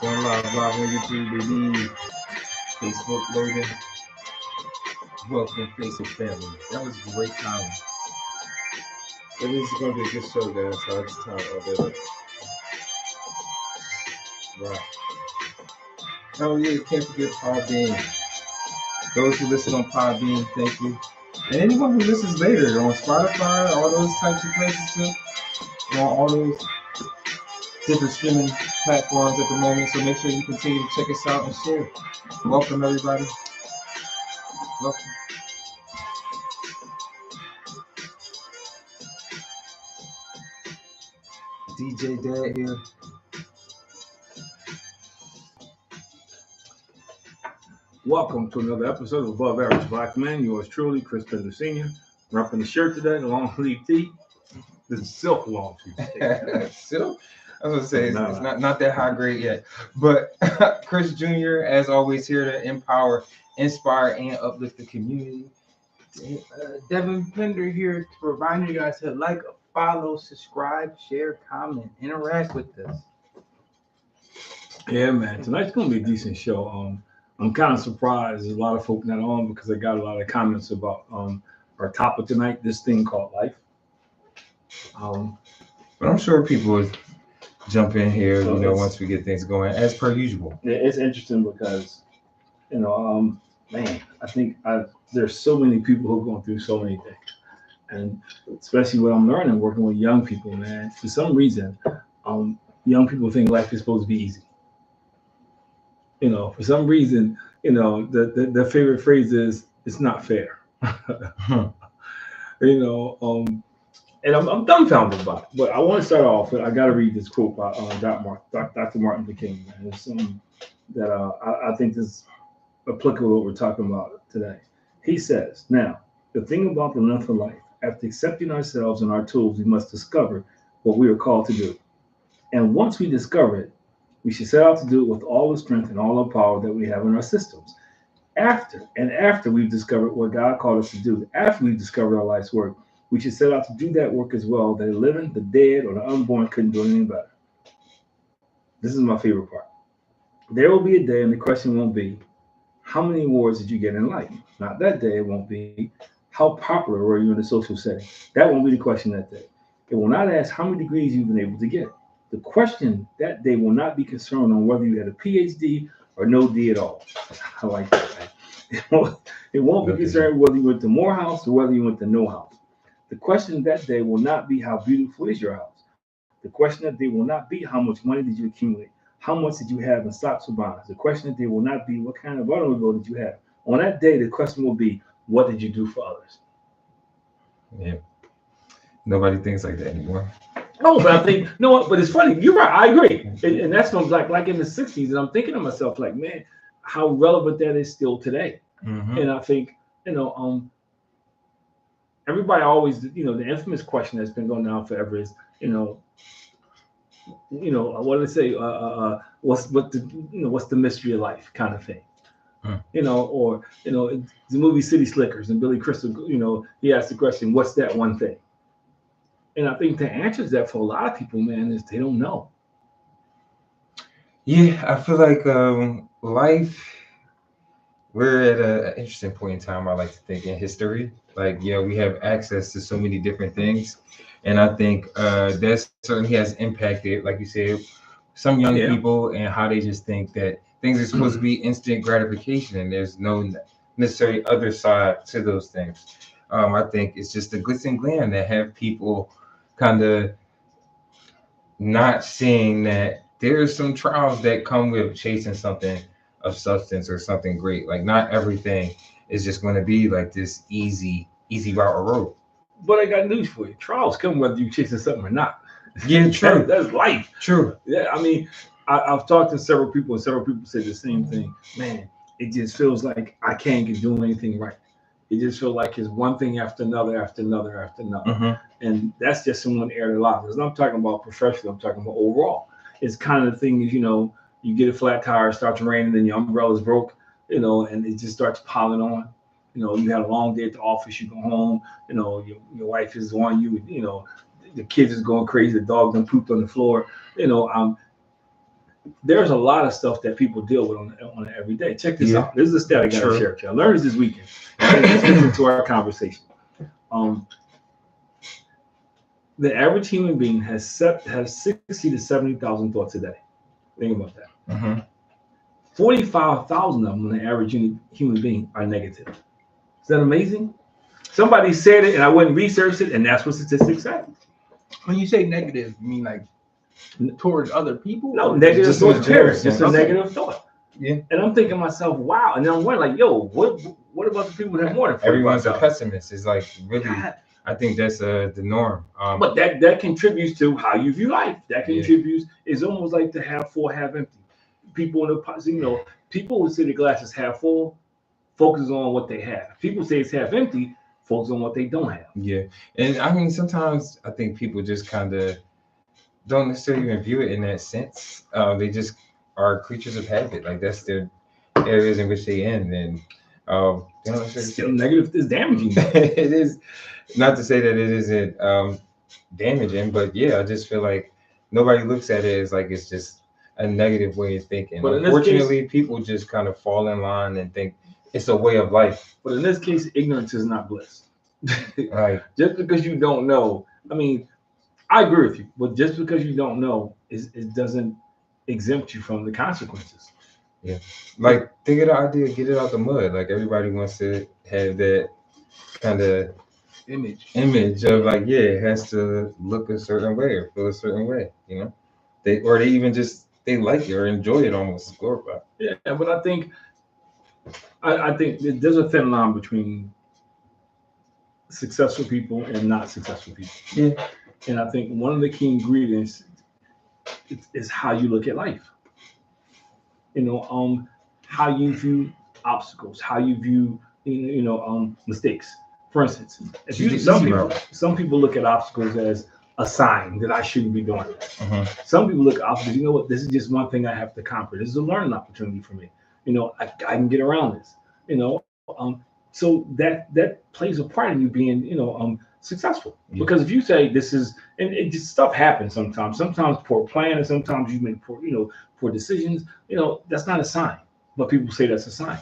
Going live on YouTube, baby. Facebook loading. Welcome, Facebook family. That was a great time. It is going to be a good show, guys. So I just time all day. Right. Oh, yeah, can't forget Podbean. Those who listen on Podbean, thank you. And anyone who listens later on Spotify, all those types of places too, on all those different streaming platforms at the moment. So make sure you continue to check us out and share. Welcome, everybody. Welcome. DJ Dad here. Welcome to another episode of Above Average Black Men. Yours truly, Chris Pender Sr. Repping the shirt today, the long sleeve tee. The silk long sleeve tee. Silk? I was going to say, it's not that high grade yet. But Chris Jr., as always, here to empower, inspire, and uplift the community. Devin Pender here to remind you guys to like, follow, subscribe, share, comment, interact with us. Yeah, man. Tonight's going to be a decent show. I'm kind of surprised there's a lot of folk not on because I got a lot of comments about our topic tonight, this thing called life. But I'm sure people would jump in here, so once we get things going, as per usual. It's interesting because, man, I think there's so many people who are going through so many things. And especially what I'm learning working with young people, man, for some reason, young people think life is supposed to be easy. For some reason, the favorite phrase is, it's not fair. And I'm dumbfounded by it. But I want to start off with, I got to read this quote by Dr. Martin Luther King. Man. It's something that I think is applicable to what we're talking about today. He says, now, the thing about the length of life, after accepting ourselves and our tools, we must discover what we are called to do. And once we discover it, we should set out to do it with all the strength and all the power that we have in our systems. After we've discovered what God called us to do, after we've discovered our life's work, we should set out to do that work as well, that the living, the dead, or the unborn couldn't do anything better. This is my favorite part. There will be a day, and the question won't be, how many awards did you get in life? Not that day, it won't be, how popular were you in a social setting? That won't be the question that day. It will not ask how many degrees you've been able to get. The question that day will not be concerned on whether you had a PhD or no D at all. I like that, man. It won't be concerned whether you went to Morehouse or whether you went to no house. The question that day will not be how beautiful is your house. The question that day will not be how much money did you accumulate. How much did you have in stocks or bonds? The question that day will not be what kind of automobile did you have. On that day, the question will be, what did you do for others? Yeah. Nobody thinks like that anymore. No, but I think, but it's funny. You're right. I agree. And that's from like in the 60s. And I'm thinking to myself, like, man, how relevant that is still today. Mm-hmm. And I think, everybody always, the infamous question that's been going on forever is, what do they say? What's the mystery of life kind of thing? The movie City Slickers and Billy Crystal, he asked the question, what's that one thing? And I think the answer to that for a lot of people, man, is they don't know. Yeah, I feel like life, we're at an interesting point in time, I like to think, in history. Like, we have access to so many different things. And I think that certainly has impacted, like you said, some young people and how they just think that things are supposed to be instant gratification and there's no necessarily other side to those things. I think it's just the glitz and glam that have people kind of not seeing that there's some trials that come with chasing something of substance or something great. Like, not everything is just going to be like this easy route or road. But I got news for you. Trials come whether you're chasing something or not. Yeah, true. That's life. True. Yeah, I mean, I've talked to several people, and several people say the same thing. Man, it just feels like I can't get doing anything right. It just feels like it's one thing after another, after another, after another. Mm-hmm. And that's just in one area of life. I'm not talking about professional, I'm talking about overall. It's kind of the thing is, you get a flat tire, it starts raining, then your umbrella's broke, and it just starts piling on. You had a long day at the office, you go home, your wife is on you, the kids is going crazy, the dog done pooped on the floor, there's a lot of stuff that people deal with on an everyday. Check this Yeah. out. This is a stat I got to Sure. share with you. I learned this weekend. And it fits into our conversation. The average human being has 60 to 70,000 thoughts a day. Think about that. Mm-hmm. 45,000 of them on the average human being are negative. Is that amazing? Somebody said it, and I went and researched it, and that's what statistics say. When you say negative, you mean like towards other people? No, negative Just thought, in general period. Just a sense. negative thought. Yeah. And I'm thinking to myself, wow. And then I'm wondering, like, yo, what about the people that have more than 45,000? Everyone's a pessimist. It's like really. God. I think that's the norm. But that contributes to how you view life. That contributes. It's almost like the half full, half empty. People in the people who say the glass is half full, focus on what they have. People say it's half empty, focus on what they don't have. Yeah, and I mean sometimes I think people just kind of don't necessarily even view it in that sense. They just are creatures of habit. Like that's their areas in which they end, and they don't necessarily Still negative is damaging. It is not to say that it isn't damaging, but yeah, I just feel like nobody looks at it as like it's just a negative way of thinking. But unfortunately, people just kind of fall in line and think it's a way of life. But in this case, ignorance is not bliss. Like just because you don't know, I mean, I agree with you, but just because you don't know, it doesn't exempt you from the consequences. Yeah, like think of the idea, get it out the mud. Like everybody wants to have that kind of image of like, yeah, it has to look a certain way or feel a certain way, you know. They even just they like it or enjoy it almost. Glorified. Yeah, but I think there's a thin line between successful people and not successful people. Yeah. And I think one of the key ingredients is how you look at life. How you view obstacles, how you view mistakes. For instance, some people look at obstacles as a sign that I shouldn't be doing this. Some people look at obstacles, you know what, this is just one thing I have to conquer. This is a learning opportunity for me. I can get around this. So that plays a part in you being successful. Yeah. Because if you say this is, and it just stuff happens sometimes poor planning, sometimes you make poor decisions, that's not a sign, but people say that's a sign.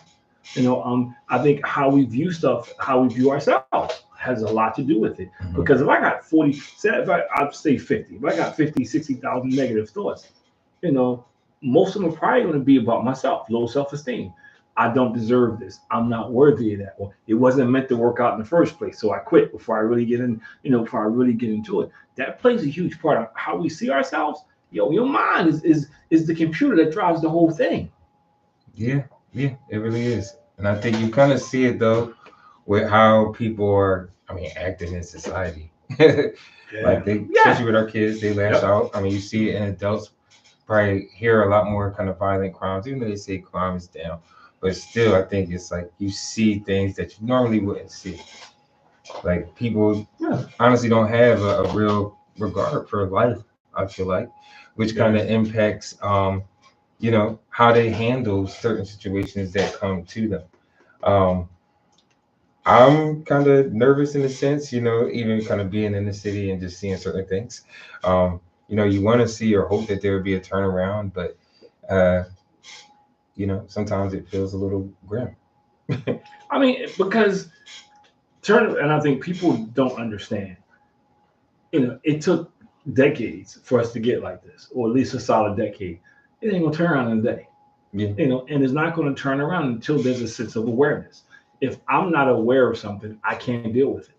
I think how we view stuff, how we view ourselves has a lot to do with it. Because if I got I'd say 50, if I got 50, 60,000 negative thoughts, most of them are probably going to be about myself, low self-esteem. I don't deserve this. I'm not worthy of that. Or it wasn't meant to work out in the first place, so I quit before I really get into it. That plays a huge part of how we see ourselves. Your mind is the computer that drives the whole thing. Yeah, it really is. And I think you kind of see it though with how people are, acting in society. Like especially with our kids, they lash out. You see it in adults probably hear a lot more kind of violent crimes, even though they say crime is down. But still, I think it's like you see things that you normally wouldn't see. Like people honestly don't have a real regard for life, I feel like, which kind of impacts, how they handle certain situations that come to them. I'm kind of nervous in a sense, even kind of being in the city and just seeing certain things. You want to see or hope that there would be a turnaround, but sometimes it feels a little grim. Because and I think people don't understand. It took decades for us to get like this, or at least a solid decade. It ain't gonna turn around in a day. Yeah. And it's not gonna turn around until there's a sense of awareness. If I'm not aware of something, I can't deal with it.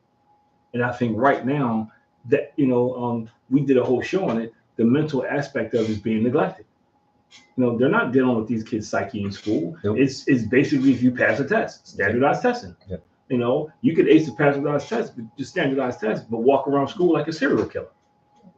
And I think right now that we did a whole show on it. The mental aspect of it is being neglected. They're not dealing with these kids' psyche in school. Nope. It's basically if you pass a test, standardized testing. Yep. You could ace the standardized test, just standardized test, but walk around school like a serial killer.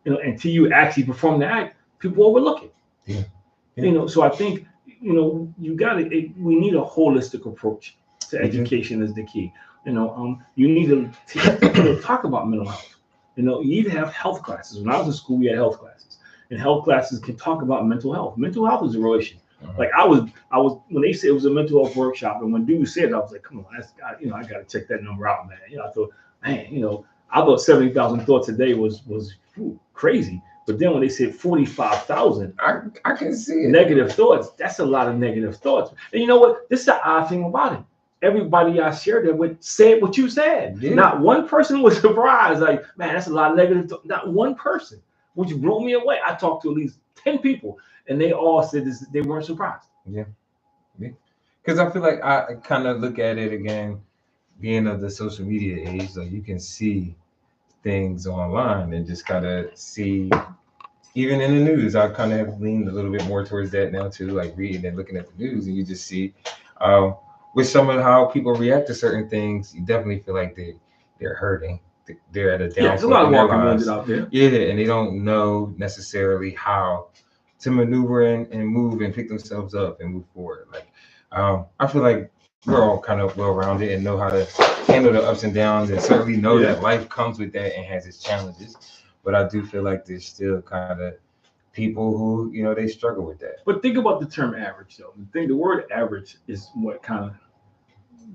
Until you actually perform the act, people overlook it. Yeah. So I think we need a holistic approach to education is the key. You need to talk about mental health. You need to have health classes. When I was in school, we had health classes. And health classes can talk about mental health. Mental health is a real issue. Like I was when they said it was a mental health workshop, and when dude said it, I was like, come on, I got to check that number out, man. I thought, man, I thought 70,000 thoughts a day was crazy. But then when they said 45,000 I can see it. negative thoughts, that's a lot of negative thoughts. And you know what? This is the odd thing about it. Everybody I shared that with said what you said. Yeah. Not one person was surprised. Like, man, that's a lot of negative. Not one person, which blew me away. I talked to at least 10 people, and they all said this. They weren't surprised. Yeah. Because I feel like I kind of look at it again, being of the social media age, like you can see things online and just kind of see, even in the news, I kind of have leaned a little bit more towards that now too, like reading and looking at the news, and you just see with some of how people react to certain things, you definitely feel like they're hurting. They're at a down There's a lot of point in their walking lives. wounded out there. Yeah, and they don't know necessarily how to maneuver and move and pick themselves up and move forward. Like, I feel like we're all kind of well-rounded and know how to handle the ups and downs, and certainly know that life comes with that and has its challenges. But I do feel like there's still kind of people who, they struggle with that. But think about the term average, though. The word average is what kind of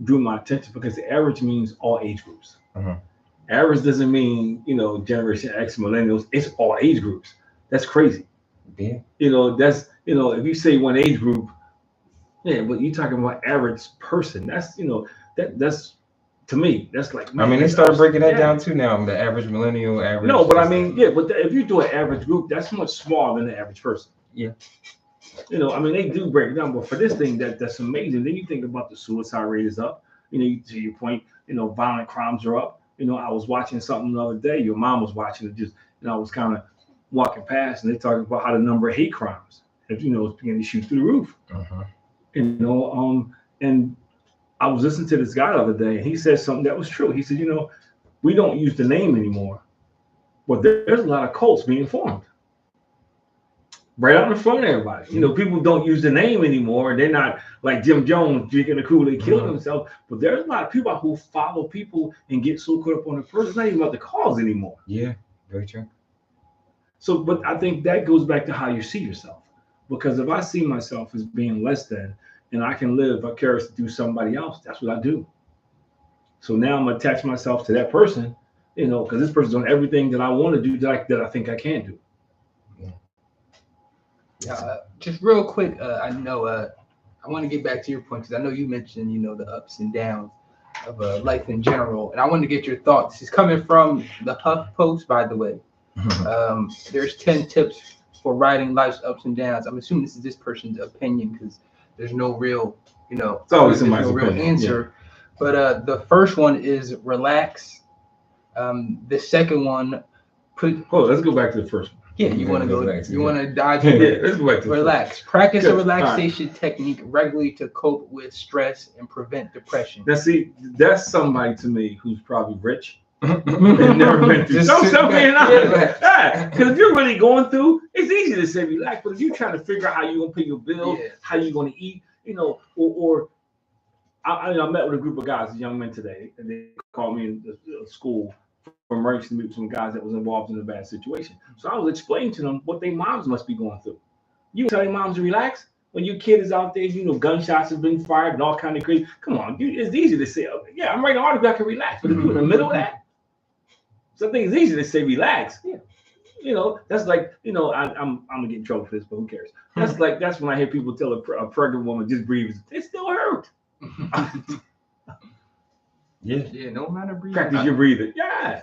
drew my attention, because the average means all age groups. Mhm. Average doesn't mean, Generation X, millennials. It's all age groups. That's crazy. Yeah. That's, if you say one age group, yeah, but you're talking about average person. That's, that's, to me, that's like. I mean, they started breaking that down too now. The average millennial, average. No, but I mean, but if you do an average group, that's much smaller than the average person. Yeah. I mean, they do break it down, but for this thing, that's amazing. Then you think about the suicide rate is up. To your point, violent crimes are up. I was watching something the other day. Your mom was watching it, I was kind of walking past, and they talking about how the number of hate crimes, is beginning to shoot through the roof. Uh-huh. And I was listening to this guy the other day, and he said something that was true. He said, we don't use the name anymore, but there's a lot of cults being formed. Right out in front of everybody. People don't use the name anymore, and they're not like Jim Jones drinking the Kool-Aid, killing himself. But there's a lot of people who follow people and get so caught up on the person. It's not even about the cause anymore. Yeah, very true. So, but I think that goes back to how you see yourself. Because if I see myself as being less than, and I can live vicariously through somebody else, that's what I do. So now I'm gonna attach myself to that person, because this person's doing everything that I want to do that I think I can do. Just real quick, I know I want to get back to your point, because I know you mentioned the ups and downs of life in general, and I want to get your thoughts. This is coming from the Huff Post, by the way. There's 10 tips for riding life's ups and downs. I'm assuming this is this person's opinion, because there's no real, it's always there's no real answer. Yeah. But the first one is relax. The second one, let's go back to the first one. Yeah, you want to go. You want to dive in. Yeah, let's go back to relax. Practice a relaxation technique regularly to cope with stress and prevent depression. Now, see, that's somebody to me who's probably rich and never been through. Because if you're really going through, it's easy to say relax, but if you're trying to figure out how you're gonna pay your bills, how you're gonna eat, or I met with a group of guys, young men today, and they called me in the school for emergency to meet some guys that was involved in a bad situation. So I was explaining to them what their moms must be going through. You tell your moms to relax when your kid is out there, gunshots have been fired and all kind of crazy. Come on, it's easy to say, yeah, I'm writing an article, I can relax. But if you're in the middle of that, so I think it's easy to say relax. Yeah. That's like, I'm gonna get in trouble for this, but who cares? That's when I hear people tell a pregnant woman just breathe. It still hurt. Yeah, no matter breathing. Practice your breathing. Yeah.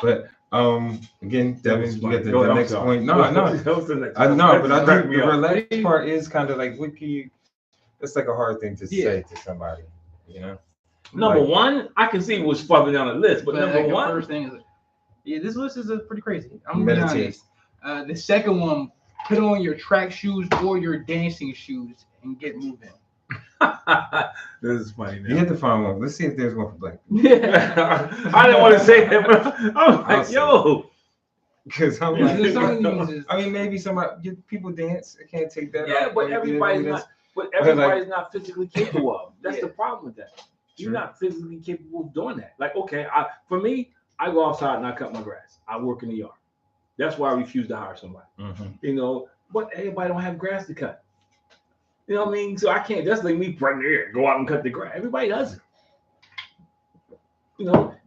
But again, Devin, you get the next point. No, but I think the relax part is kind of like, it's like a hard thing to say to somebody, Number one, I can see what's farther down the list, but number one, first thing is, this list is pretty crazy. I'm gonna be honest. The second one, put on your track shoes or your dancing shoes and get moving. This is funny. Now. You have to find one. Let's see if there's one for black people. Yeah, I didn't want to say that, but I'm like, yo. Because I'm like, I mean, maybe people dance. I can't take that. Yeah, but everybody's not. But everybody's not physically capable of. That's the problem with that. You're not physically capable of doing that. Like, okay, for me, I go outside and I cut my grass. I work in the yard. That's why I refuse to hire somebody. But everybody don't have grass to cut. You know what I mean? So I can't just like me right here, go out and cut the grass. Everybody does it.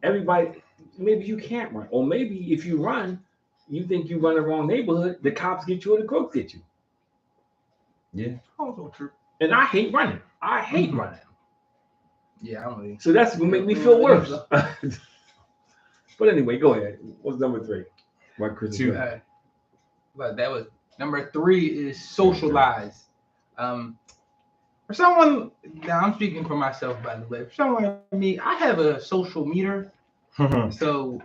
Everybody, maybe you can't run. Or maybe if you run, you think you run the wrong neighborhood, the cops get you or the crooks get you. Yeah. Also true. And I hate running. I hate running. Yeah, I don't really. So that's gonna make me feel worse. But anyway, go ahead. What's number 3? What Chris is Two. doing? But that was number 3 is socialize. For someone, now I'm speaking for myself, by the way. For someone like me, I have a social meter. So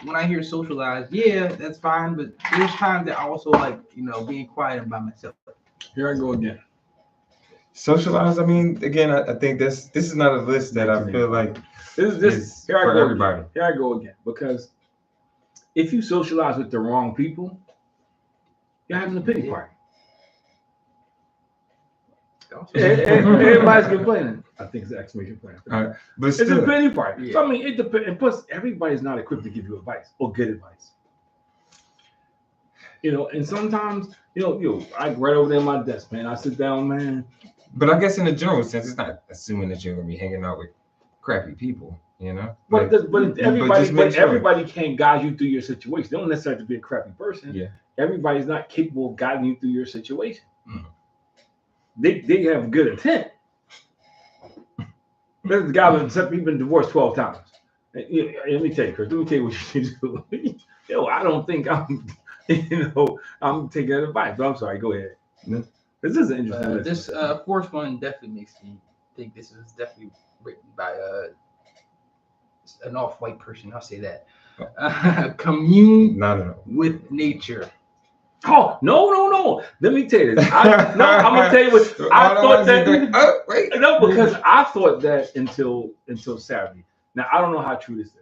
when I hear socialize, yeah, that's fine. But there's times that I also like, being quiet and by myself. Here I go again. Socialize. I mean, again, I think this is not a list that I feel like this here I for go everybody. Again. Here I go again. Because if you socialize with the wrong people, you're having a pity party. Everybody's complaining. I think it's an exclamation point. But it's still, a pity party. Yeah. So I mean, it depends. And plus, everybody's not equipped to give you advice or good advice. And sometimes, I right over there at my desk, man. I sit down, man. But I guess in a general sense, it's not assuming that you're gonna be hanging out with crappy people, But But everybody can't guide you through your situation. They don't necessarily have to be a crappy person. Yeah. Everybody's not capable of guiding you through your situation. Mm. They have good intent. There's a guy that's been divorced 12 times. Let me tell you, Chris. Let me tell you what you do. I don't think I'm taking that advice. But I'm sorry. Go ahead. No. This is an interesting list. This fourth one definitely makes me think this is definitely written by an off-white person. I'll say that. Commune with nature. Oh, no. Let me tell you this. I'm gonna tell you what I thought that. No, because I thought that until Saturday. Now I don't know how true this is.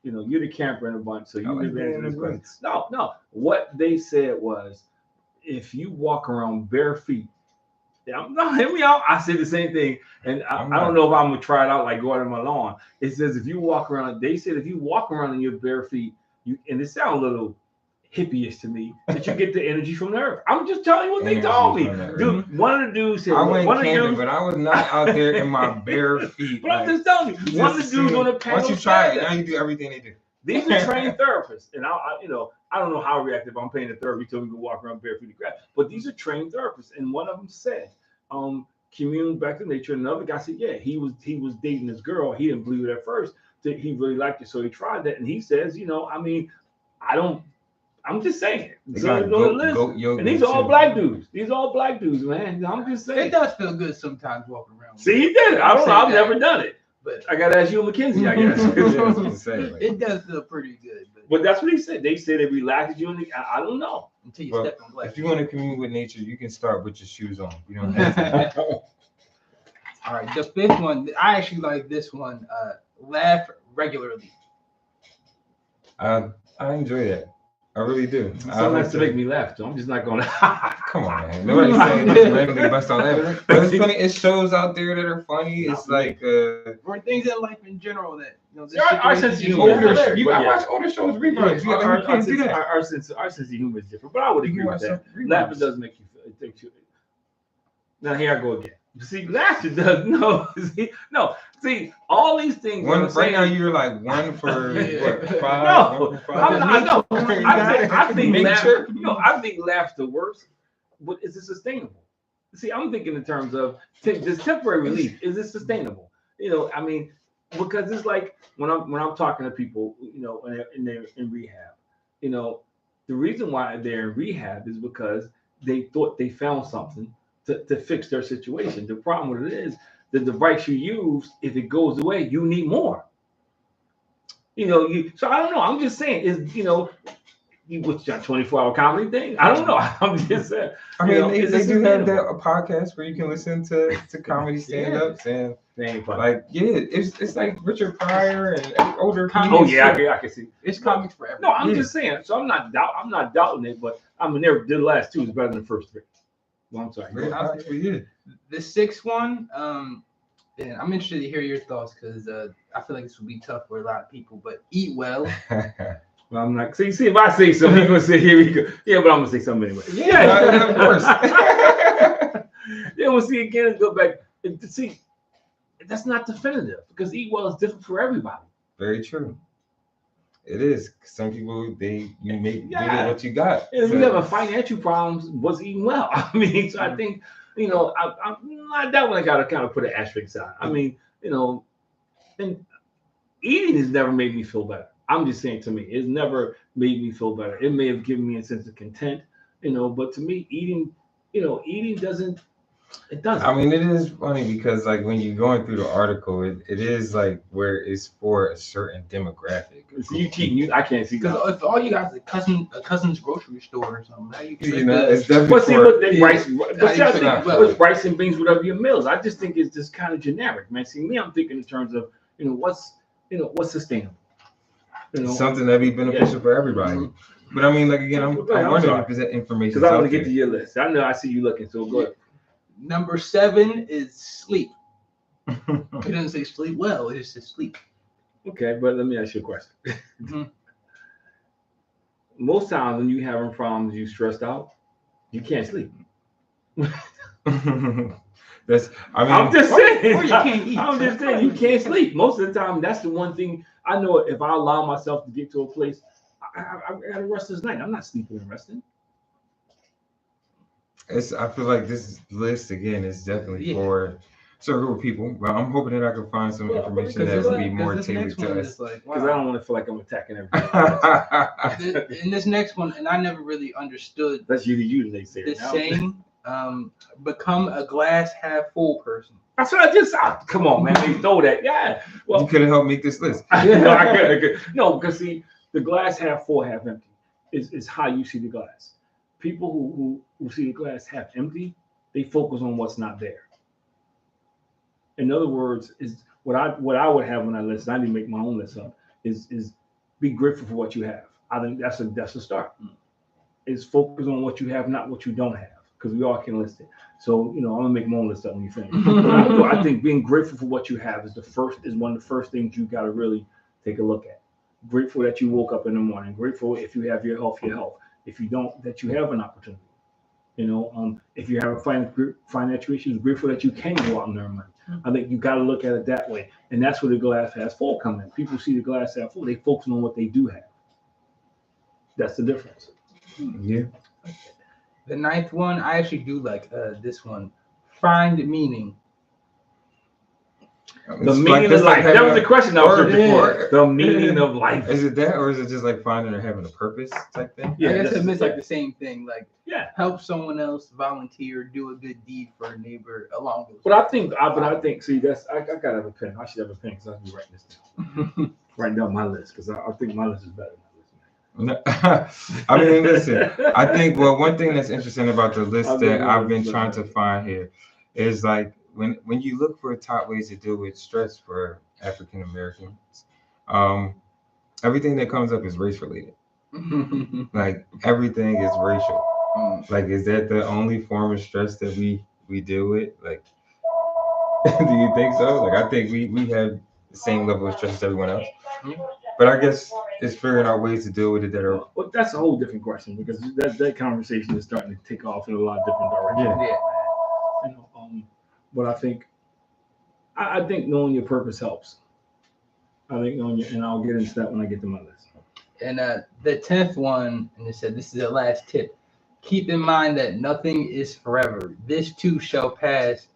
You're the camper in a bunch, so you can answer this question. No. What they said was, if you walk around bare feet, hear me out. I said the same thing, and I don't know if I'm gonna try it out like going on my lawn. It says if you walk around, they said if you walk around in your bare feet, and it sounds a little hippie-ish to me, that you get the energy from the earth. I'm just telling you what they told me. Dude, one of the dudes said, I went camping, but I was not out there in my bare feet. But I'm just telling you, one of the dudes on the panel. Once you try it, now you do everything they do. These are trained therapists, and I don't know how reactive I'm paying the therapy till we can walk around barefoot and grab. But these are trained therapists, and one of them said, commune back to nature. Another guy said, yeah, he was dating this girl. He didn't believe it at first. That he really liked it, so he tried that. And he says, I'm just saying. And these are all black dudes. These are all black dudes, man. I'm just saying. It does feel good sometimes walking around. See, he did it. I don't know. I've never done it. But I got to ask you and Mackenzie, I guess. It does feel pretty good. But that's what he said. They said it relaxes you. I don't know. Until you step on glass. If you want to commune with nature, you can start with your shoes on. You don't have to. All right. The fifth one, I actually like this one. Laugh regularly. I enjoy that. I really do. Sometimes to make me laugh, so I'm just not going to. Come on, man. Nobody's saying just randomly bust out laughing. But it's funny. It's shows out there that are funny. It's like or things in life in general that our sense of humor. You gotta watch older shows, reruns. Our sense of humor is different, but I would agree with that. Laughing does make you feel. It takes you. Now here I go again. See, laughter does See, all these things. Right now, you're like 1 for what, 5? No, I think laughter works, but is it sustainable? See, I'm thinking in terms of this temporary relief. Is it sustainable? Because it's like when I'm talking to people, and they're in rehab. The reason why they're in rehab is because they thought they found something to fix their situation. The problem with it is the device you use, if it goes away, you need more. So I don't know. I'm just saying, what's that 24-hour comedy thing? I don't know. I'm just saying. I mean, they do have a podcast where you can listen to comedy stand-ups and it's like Richard Pryor and older comedians. Oh yeah, I can see. It's comics forever. No, I'm just saying. So I'm not doubting it, but the last 2 is better than the first 3. Well, I'm sorry. The sixth one, and I'm interested to hear your thoughts because I feel like this would be tough for a lot of people. But eat well. Well, I'm not. See, if I say something, you're gonna say, "Here we go." Yeah, but I'm gonna say something anyway. Yeah, of course. Yeah, we'll see again. Go back. See, that's not definitive because eat well is different for everybody. Very true. It is. Some people you make do Yeah. with what you got. And if So- you have a financial problems, was eating well. I mean, so I think, I that one I gotta kind of put an asterisk side. I mean, and eating has never made me feel better. I'm just saying, to me, it's never made me feel better. It may have given me a sense of content, but to me, eating doesn't. It doesn't. I mean, it is funny because like when you're going through the article, it is like where it's for a certain demographic. So you cheating? I can't see. Because if all you got is a cousin's grocery store or something, how you You know, it's definitely But see, for, what they Yeah. rice, but see, I think Well- with rice and beans, whatever your meals, I just think it's just kind of generic, man. See, me, I'm thinking in terms of, what's sustainable. something that be beneficial for everybody. But I mean, like again, I'm Go ahead, I'm wondering sorry. if that information. Because I want to get to your list. I know I see you looking, so go ahead. Number 7 is sleep. It doesn't say sleep well, it just says sleep. Okay, but let me ask you a question. Mhm. Most times when you having problems, you stressed out, you can't sleep. That's. I mean, I'm just saying. or you can't eat. I'm just saying you can't sleep. Most of the time, that's the one thing I know. If I allow myself to get to a place, I got to rest this night. I'm not sleeping and resting. I feel like this list again is definitely Yeah. for a certain group of people. But I'm hoping that I can find some Well, information because that this- will be more this tailored next one to is us. like, Because wow. I don't want to feel like I'm attacking everybody. In this next one, and I never really understood That's you they say. this Now. saying, become a glass half full person. That's what I just saw. Come on, man. They throw that. Yeah. You Well, could have helped make this list. no, I could. No, because see, the glass half full, half empty is how you see the glass. People who see the glass half empty, they focus on what's not there. In other words, is what I would have when I listen. I didn't make my own list up. Is be grateful for what you have. I think that's a start. Is focus on what you have, not what you don't have, because we all can list it. So I'm gonna make my own list up when you finish. But I think being grateful for what you have is one of the first things you got to really take a look at. Grateful that you woke up in the morning. Grateful if you have your health. If you don't, that you have an opportunity. If you have financial issues, grateful that you can go out and earn money. I think you got to look at it that way, and that's where the glass half full come in. People see the glass half full; they focus on what they do have. That's the difference. Yeah. The 9th one, I actually do like this one. Find meaning. The meaning of life. That was the question I was looking for. The meaning of life. Is it that, or is it just like finding or having a purpose type thing? Yeah, I guess that's- it means like the same thing. Like Yeah. help someone else, volunteer, do a good deed for a neighbor along those But I think, see, I gotta have a pen. I should have a pen because I'll be writing this down. Writing down my list because I think my list is better than that list. I mean, listen. I think one thing that's interesting about the list I'll that be I've been honest, trying but- to find here is like when you look for top ways to deal with stress for African Americans, everything that comes up is race related. Like everything is racial. Like, is that the only form of stress that we deal with? Like, do you think so? Like, I think we have the same level of stress as everyone else. But I guess it's figuring out ways to deal with it that are. But that's a whole different question because that conversation is starting to take off in a lot of different directions. Yeah. But I think knowing your purpose helps. I think and I'll get into that when I get to my list. And the 10th one, and it said this is the last tip. Keep in mind that nothing is forever. This too shall pass,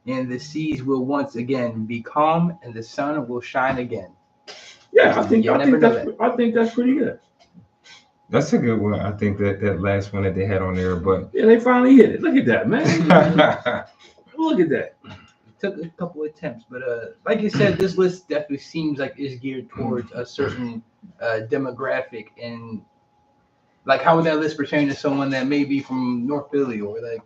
and the seas will once again be calm, and the sun will shine again. Yeah, I think You'll never know I think that's pretty good. That's a good one. I think that last one that they had on there, but Yeah, they finally hit it. Look at that, man. Look at that. It took a couple attempts, but like you said, this list definitely seems like it's geared towards a certain demographic, and like how would that list pertain to someone that may be from North Philly or like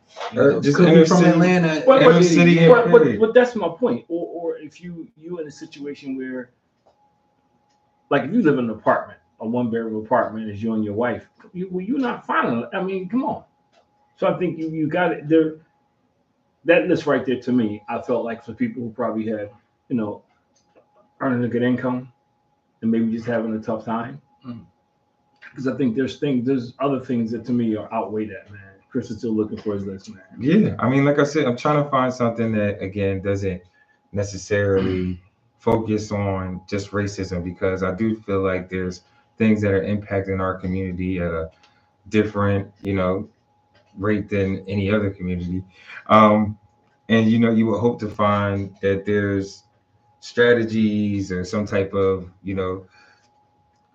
just could be inner from city- Atlanta? But- inner city and period. But that's my point. Or if you in a situation where, like, if you live in an apartment, a 1-bedroom apartment, is you and your wife, you're not finding. I mean, come on. So I think you got it there. That list right there to me, I felt like for people who probably had, earning a good income and maybe just having a tough time. Because I think there's other things that to me are outweigh that, man. Chris is still looking for his list, man. Yeah, I mean, like I said, I'm trying to find something that again doesn't necessarily focus on just racism, because I do feel like there's things that are impacting our community at a different, rate than any other community. Um, and you would hope to find that there's strategies or some type of,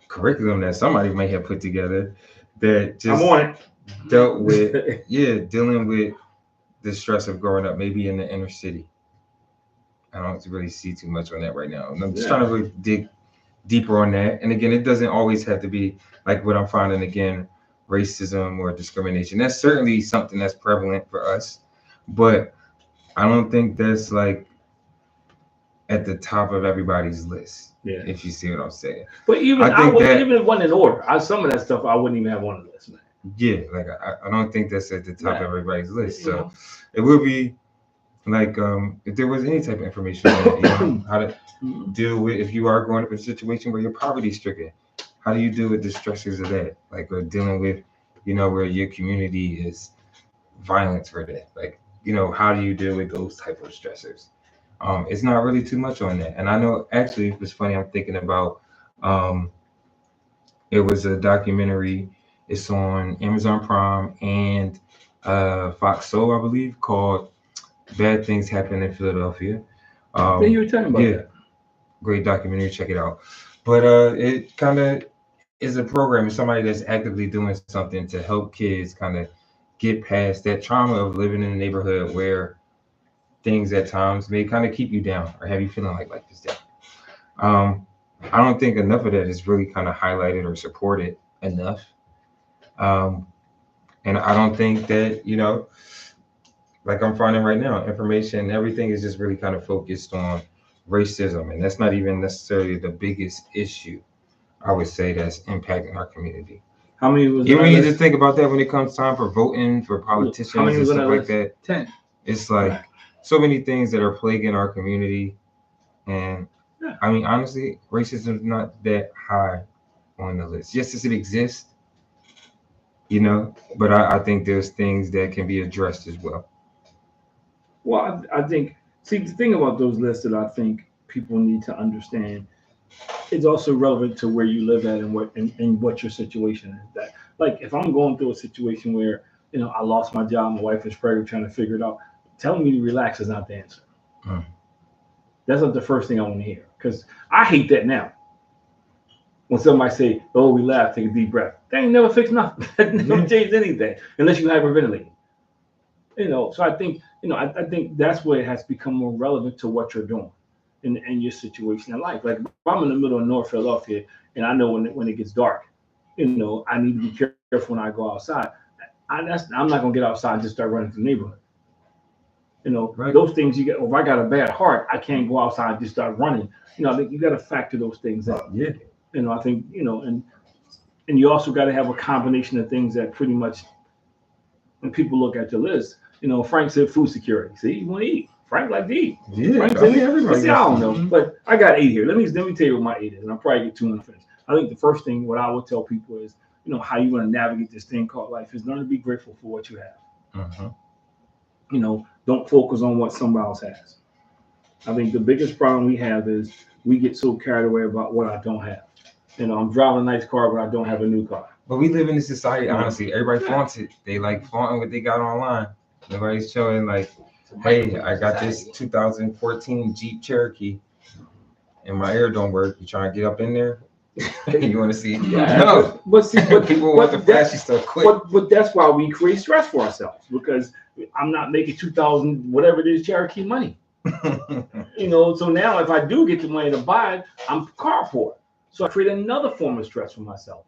curriculum that somebody may have put together that I'm just on dealt with, it. dealing with the stress of growing up, maybe in the inner city. I don't really see too much on that right now. And I'm just trying to really dig deeper on that. And again, it doesn't always have to be like what I'm finding again, racism or discrimination. That's certainly something that's prevalent for us, but I don't think that's like at the top of everybody's list. Yeah. If you see what I'm saying. But even I think that, even if it wasn't in order, some of that stuff I wouldn't even have on the list, man. yeah, like I don't think that's at the top of Right. everybody's list. You So know? it would be like if there was any type of information on that, how to deal with if you are going up in a situation where you're poverty stricken. How do you deal with the stressors of that? Like or dealing with, where your community is violence for that. Like, how do you deal with those type of stressors? It's not really too much on that. And I know actually it was funny, I'm thinking about it was a documentary. It's on Amazon Prime and Fox Soul, I believe, called Bad Things Happen in Philadelphia. Yeah, you were talking about that. Great documentary, check it out. But it kind of is a program. It's somebody that's actively doing something to help kids kind of get past that trauma of living in a neighborhood where things at times may kind of keep you down or have you feeling like life is down. I don't think enough of that is really kind of highlighted or supported enough. Um, and I don't think that, like I'm finding right now, information, everything is just really kind of focused on racism. And that's not even necessarily the biggest issue, I would say, that's impacting our community. How many was Even on when that you list? just think about that when it comes time for voting for politicians How many and was on stuff that like list? that, 10. it's like so many things that are plaguing our community. And Yeah. I mean, honestly, racism is not that high on the list. Yes, it exists, but I think there's things that can be addressed as well. Well, I think, see, the thing about those lists that I think people need to understand, it's also relevant to where you live at and what your situation is. That, like, if I'm going through a situation where, I lost my job, my wife is pregnant, trying to figure it out, telling me to relax is not the answer. Mm. That's not the first thing I want to hear, because I hate that now. When somebody say, "Oh, we laugh, take a deep breath," that ain't never fixed nothing. That never changed anything unless you hyperventilate. So I think, I think that's where it has become more relevant to what you're doing in your situation in life. Like if I'm in the middle of North Philadelphia and I know when it gets dark, I need to be careful when I go outside. I'm not gonna get outside and just start running through the neighborhood. Right. Those things you get. If I got a bad heart, I can't go outside and just start running. I think you got to factor those things in. Yeah. I think and you also got to have a combination of things that pretty much when people look at your list. Frank said food security. See, you want to eat. Frank like to eat. Yeah. Frank I said, mean, everybody see, I don't know, Mhm. but I got 8 here. Let me tell you what my 8 is, and I'll probably get 2 unfinished. I think the first thing what I would tell people is, how you want to navigate this thing called life is learn to be grateful for what you have. Mhm. Don't focus on what somebody else has. I think the biggest problem we have is we get so carried away about what I don't have. I'm driving a nice car, but I don't have a new car. But we live in a society, Yeah. honestly, everybody Yeah. flaunts it. They like flaunting what they got online. Nobody's showing like, hey, I got this 2014 Jeep Cherokee and my air don't work. You trying to get up in there? You want to see? Yeah, No. but see, People want the flashy stuff quick. But that's why we create stress for ourselves, because I'm not making 2,000 whatever it is Cherokee money. So now if I do get the money to buy it, I'm car poor. So I create another form of stress for myself.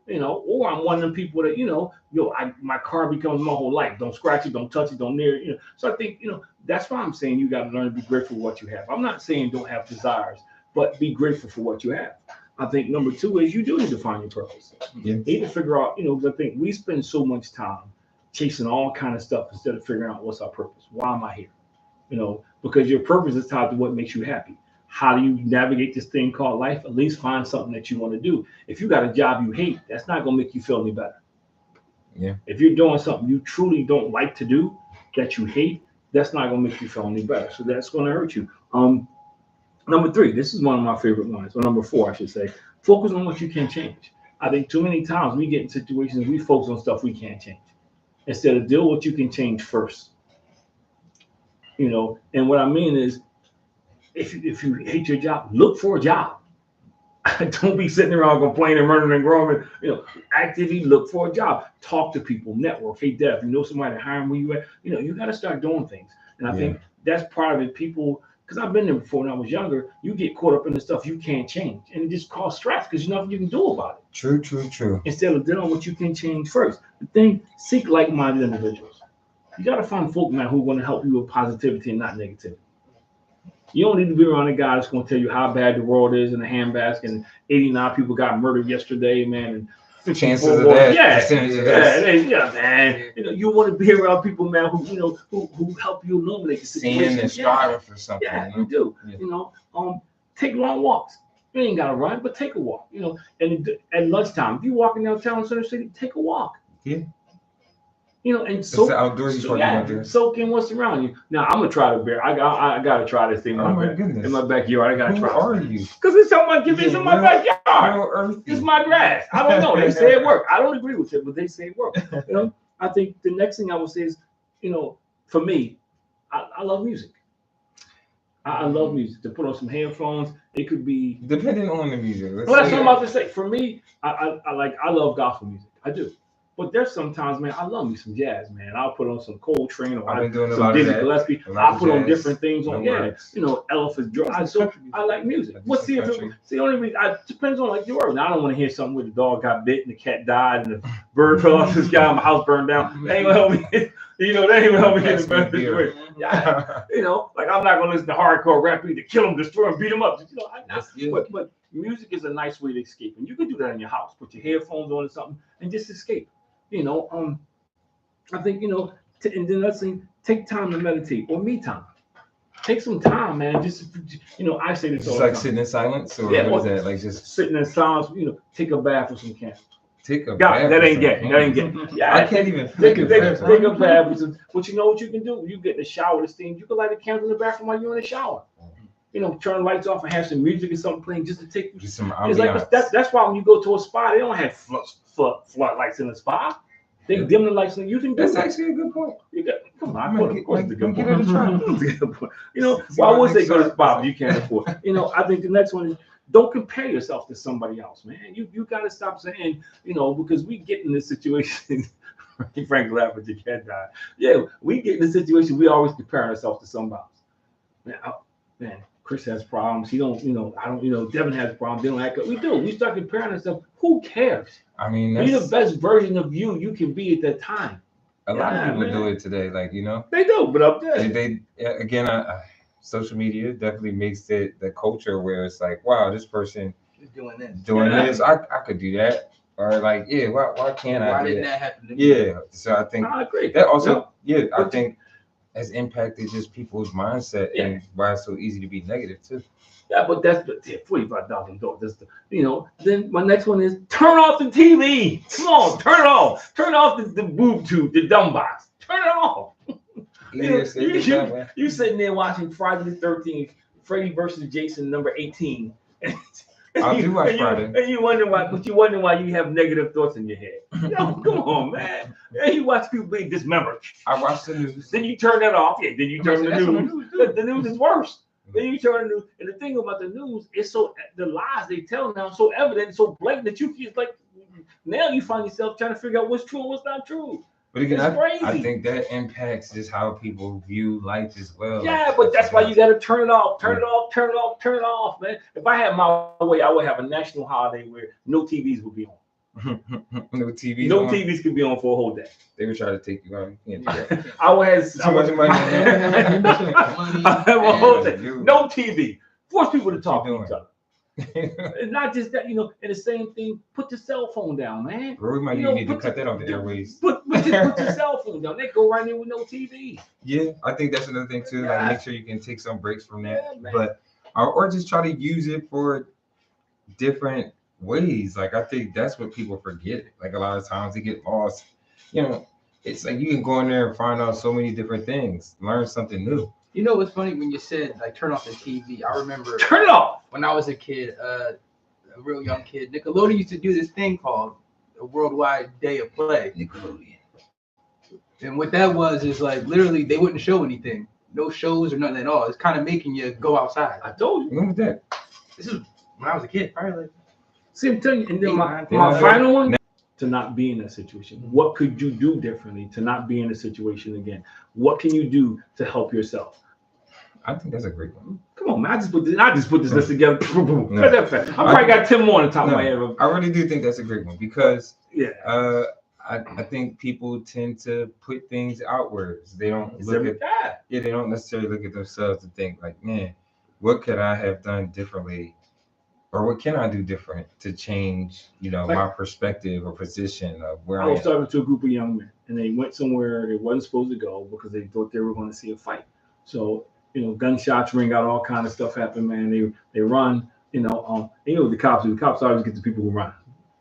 Or I'm one of them people that, my car becomes my whole life. Don't scratch it, don't touch it, don't near it. So I think, that's why I'm saying you got to learn to be grateful for what you have. I'm not saying don't have desires, but be grateful for what you have. I think number 2 is you do need to find your purpose. Yeah. You need to figure out, I think we spend so much time chasing all kind of stuff instead of figuring out what's our purpose. Why am I here? Because your purpose is tied to what makes you happy. How do you navigate this thing called life? At least find something that you want to do. If you got a job you hate, that's not going to make you feel any better. Yeah. If you're doing something you truly don't like to do, that you hate, that's not going to make you feel any better. So that's going to hurt you. Number 3, this is one of my favorite ones, or number 4, I should say. Focus on what you can change. I think too many times we get in situations we focus on stuff we can't change instead of deal with what you can change first. And what I mean is, if you hate your job, look for a job. Don't be sitting around complaining, running and growing. Actively look for a job. Talk to people, network. Hey, Def, you know somebody hiring where you at? You got to start doing things. And I think that's part of it. People, because I've been there before when I was younger, you get caught up in the stuff you can't change. And it just causes stress because there's nothing you can do about it. True. Instead of dealing with what you can change first. The thing, seek like-minded individuals. You got to find folk, man, who want to help you with positivity and not negativity. You don't need to be around a guy that's going to tell you how bad the world is in the handbasket and 89 people got murdered yesterday, man. And chances of that. Man. You want to be around people, man, who help you illuminate the situation. Seeing and striving for something. Yeah, you do. Yeah. Take long walks. You ain't got to run, but take a walk. And at lunchtime, if you're walking downtown Center City, take a walk. Yeah. And soak, soak in what's around you. Now I'm gonna try to bear. I gotta try this thing in my backyard. I gotta try. Who are you? Because it's someone giving in my backyard. It's my grass. I don't know. They say it works. I don't agree with it, but they say it works. I think the next thing I would say is, for me, I love music. I love music. To put on some headphones, it could be depending on the music. Well, that's what I'm about to say. For me, I love gospel music. I do. But there's sometimes, man, I love me some jazz, man. I'll put on some Coltrane or I've been doing some Dizzy Gillespie. I'll put on different things on, Elephant Drum. So I like music. What's the only reason? It depends on like your word. Now I don't want to hear something where the dog got bit and the cat died and the bird fell off the sky, my house burned down. That ain't gonna help me. That ain't gonna help me get the best situation. Like I'm not gonna listen to hardcore rap either. Kill them, destroy them, beat them up. But music is a nice way to escape, and you can do that in your house. Put your headphones on or something, and just escape. I think, and then let's say, take time to meditate or me time. Take some time, man. Just, I say this all the time. Like sitting in silence, or what is that? Like just sitting in silence, take a bath with some candles. Take a bath. That ain't gay. Yeah, I can't even take a bath with some. But you know what you can do? You get in the shower, the steam. You can light a candle in the bathroom while you're in the shower. Turn the lights off and have some music or something playing just to take. Just some it's like that's why when you go to a spa, they don't have floodlights in the spa. They dim the lights, and you can do that's actually a good point. Come on, of course, it's a good point. Why would they go to the spa if you can't afford? I think the next one is don't compare yourself to somebody else, man. You got to stop saying, because we get in this situation. Frank laughed at your cat died. Yeah, we get in this situation. We always comparing ourselves to somebody else. Man, Chris has problems. He don't, I don't, Devin has problems. They don't act up. We do. We start comparing ourselves. Who cares? I mean, be the best version of you can be at that time. A lot of people do it today, They do, but up there. They again, social media definitely makes it the culture where it's like, wow, this person is doing this. I could do that. Or like, why can't I? Why didn't that happen to me? Yeah. So I think I agree. That also, I think has impacted just people's mindset and why it's so easy to be negative too. Yeah, but that's $45,000. Then my next one is turn off the TV. Come on, turn it off. Turn off the boob tube, the dumb box. Turn it off. You sitting there watching Friday the 13th, Freddy versus Jason number 18. I do watch Friday. And you wonder why you have negative thoughts in your head. Come on, man. And you watch people being dismembered. I watch the news. Then you turn that off. Yeah, then you turn the news. The news is worse. Then you turn the news. And the thing about the news is the lies they tell now so evident, so blatant that you feel like now you find yourself trying to figure out what's true and what's not true. But again, I think that impacts just how people view life as well. Yeah, but that's why you got to turn it off, turn it off, man. If I had my way, I would have a national holiday where no TVs would be on. No TVs. No TVs could be on for a whole day. They would try to take you out. You can't do that. I would have too much money. I have a whole day. No TV. Force people to talk to each other. It's not just that, and the same thing, put your cell phone down, man. Bro, we might need to cut that off the airways. Put your cell phone down. They go right in with no TV. Yeah, I think that's another thing too. Like, make sure you can take some breaks from that. But or just try to use it for different ways. Like, I think that's what people forget. Like, a lot of times they get lost. It's like you can go in there and find out so many different things, learn something new. What's funny when you said like turn off the TV? I remember turn it off when I was a kid. a real young kid, Nickelodeon used to do this thing called a Worldwide Day of Play. Nickelodeon. And what that was is like literally they wouldn't show anything, no shows or nothing at all. It's kind of making you go outside. I told you. When was that? This is when I was a kid, probably like See, I'm telling you, and then my Yeah. final one, to not be in that situation. What could you do differently to not be in a situation again? What can you do to help yourself? I think that's a great one. Come on, man. I just put this list together. No. I probably got 10 more on the top of my head. I really do think that's a great one because Yeah. I think people tend to put things outwards. They don't It's look every at guy. they don't necessarily look at themselves to think like, man, what could I have done differently? Or what can I do different to change, my perspective or position of where I I was am? talking to a group of young men, and they went somewhere they wasn't supposed to go because they thought they were going to see a fight. So, gunshots ring out, all kind of stuff happen, man. They run, the cops do. The cops always get the people who run.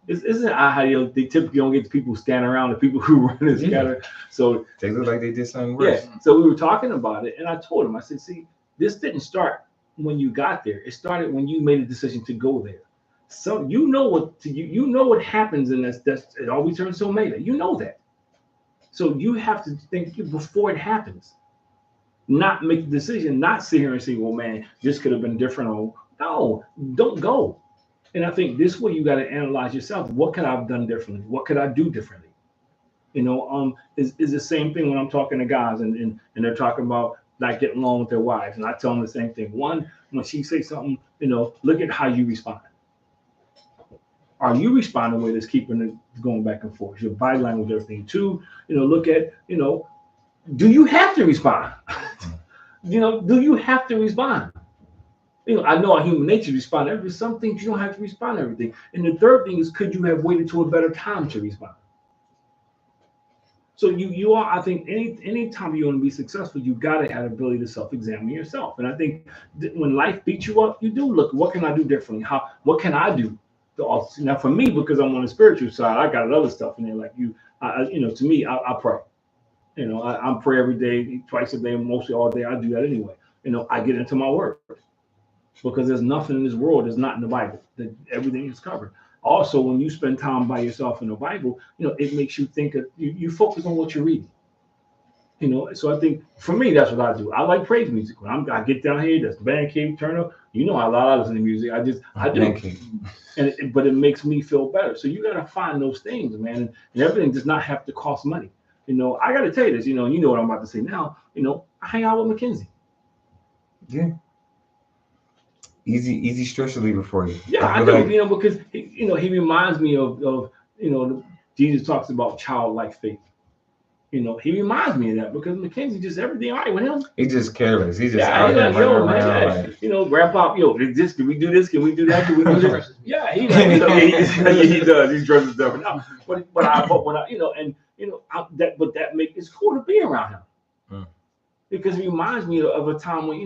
Isn't it how they typically don't get the people who stand around, the people who run and scatter. So They look like they did something worse. yeah. So we were talking about it, and I told him, I said, see, this didn't start when you got there. It started when you made a decision to go there. So you know what happens in this. It always turns to a melee. You know that. So you have to think before it happens. Not make the decision, not sit here and say, well, man, this could have been different. Or no, don't go. And I think this way you got to analyze yourself. What could I have done differently? What could I do differently? Is the same thing when I'm talking to guys and they're talking about not getting along with their wives. And I tell them the same thing. One, when she says something, look at how you respond. Are you responding with is keeping it going back and forth? Your body language, everything. Two, look at, do you have to respond? Do you have to respond? I know our human nature respond to everything. Some things you don't have to respond to everything. And the third thing is, could you have waited to a better time to respond? So you are, I think, any time you want to be successful, you got to have the ability to self-examine yourself. And I think when life beats you up, you do look, what can I do differently? What can I do? Now for me, because I'm on the spiritual side, I got other stuff in there like you. To me, I pray. I pray every day, twice a day, mostly all day. I do that anyway. I get into my word because there's nothing in this world that's not in the Bible. That everything is covered. Also, when you spend time by yourself in the Bible, it makes you think of you focus on what you're reading. So I think for me, that's what I do. I like praise music. When I get down here, that's the band cave turn up. I listen to music. I do. But it makes me feel better. So you gotta find those things, man. And everything does not have to cost money. I gotta tell you this, you know what I'm about to say now. I hang out with Mackenzie. Yeah. Easy stress reliever for you. Yeah, I do, because he reminds me of Jesus talks about childlike faith. He reminds me of that because Mackenzie just everything all right with him. He's just careless. He's just out there running around. Like, Grandpa, can we do this? Can we do that? Can we do this? Yeah, he does. He dresses different. No, but that makes it's cool to be around him because it reminds me of a time when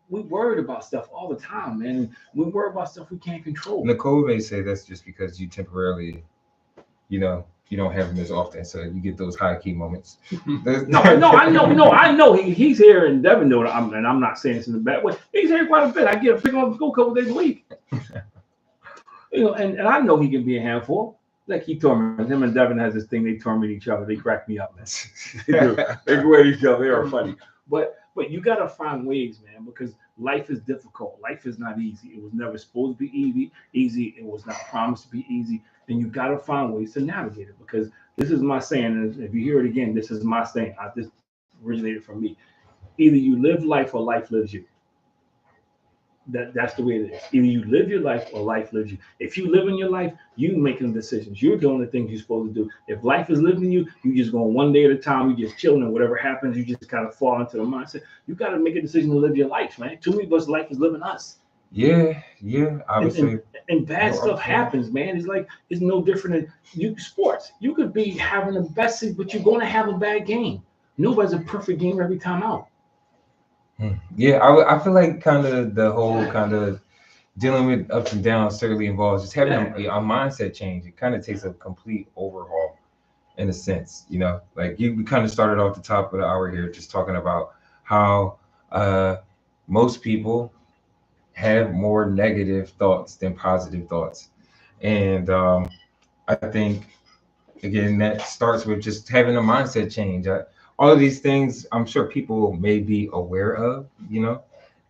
we worried about stuff all the time, man. We worry about stuff we can't control. Nicole may say that's just because you temporarily, you don't have him as often, so you get those high key moments. I know. He's here in Devon, and I'm not saying this in the bad way. He's here quite a bit. I get to pick him up from school a couple days a week. And I know he can be a handful. Like he torments him and Devon has this thing. They torment each other. They crack me up, man. They do. They go at each other. They are funny. But you gotta find ways, man, because life is difficult. Life is not easy. It was never supposed to be easy. It was not promised to be easy. And you gotta find ways to navigate it. Because this is my saying, and if you hear it again, this is my saying. This originated from me. Either you live life or life lives you. That's the way it is. Either you live your life or life lives you. If you live in your life, you making decisions. You're doing the things you're supposed to do. If life is living you, you just going one day at a time. You just chilling, and whatever happens, you just kind of fall into the mindset. You got to make a decision to live your life, man. Too many of us life is living us. Yeah. Obviously. And bad stuff happens, man. It's no different than sports. You could be having the best, but you're going to have a bad game. Nobody's a perfect game every time out. Yeah, I feel like kind of the whole kind of dealing with ups and downs certainly involves just having a mindset change. It kind of takes a complete overhaul in a sense, like we kind of started off the top of the hour here just talking about how most people have more negative thoughts than positive thoughts. And I think, again, that starts with just having a mindset change. All of these things, I'm sure people may be aware of,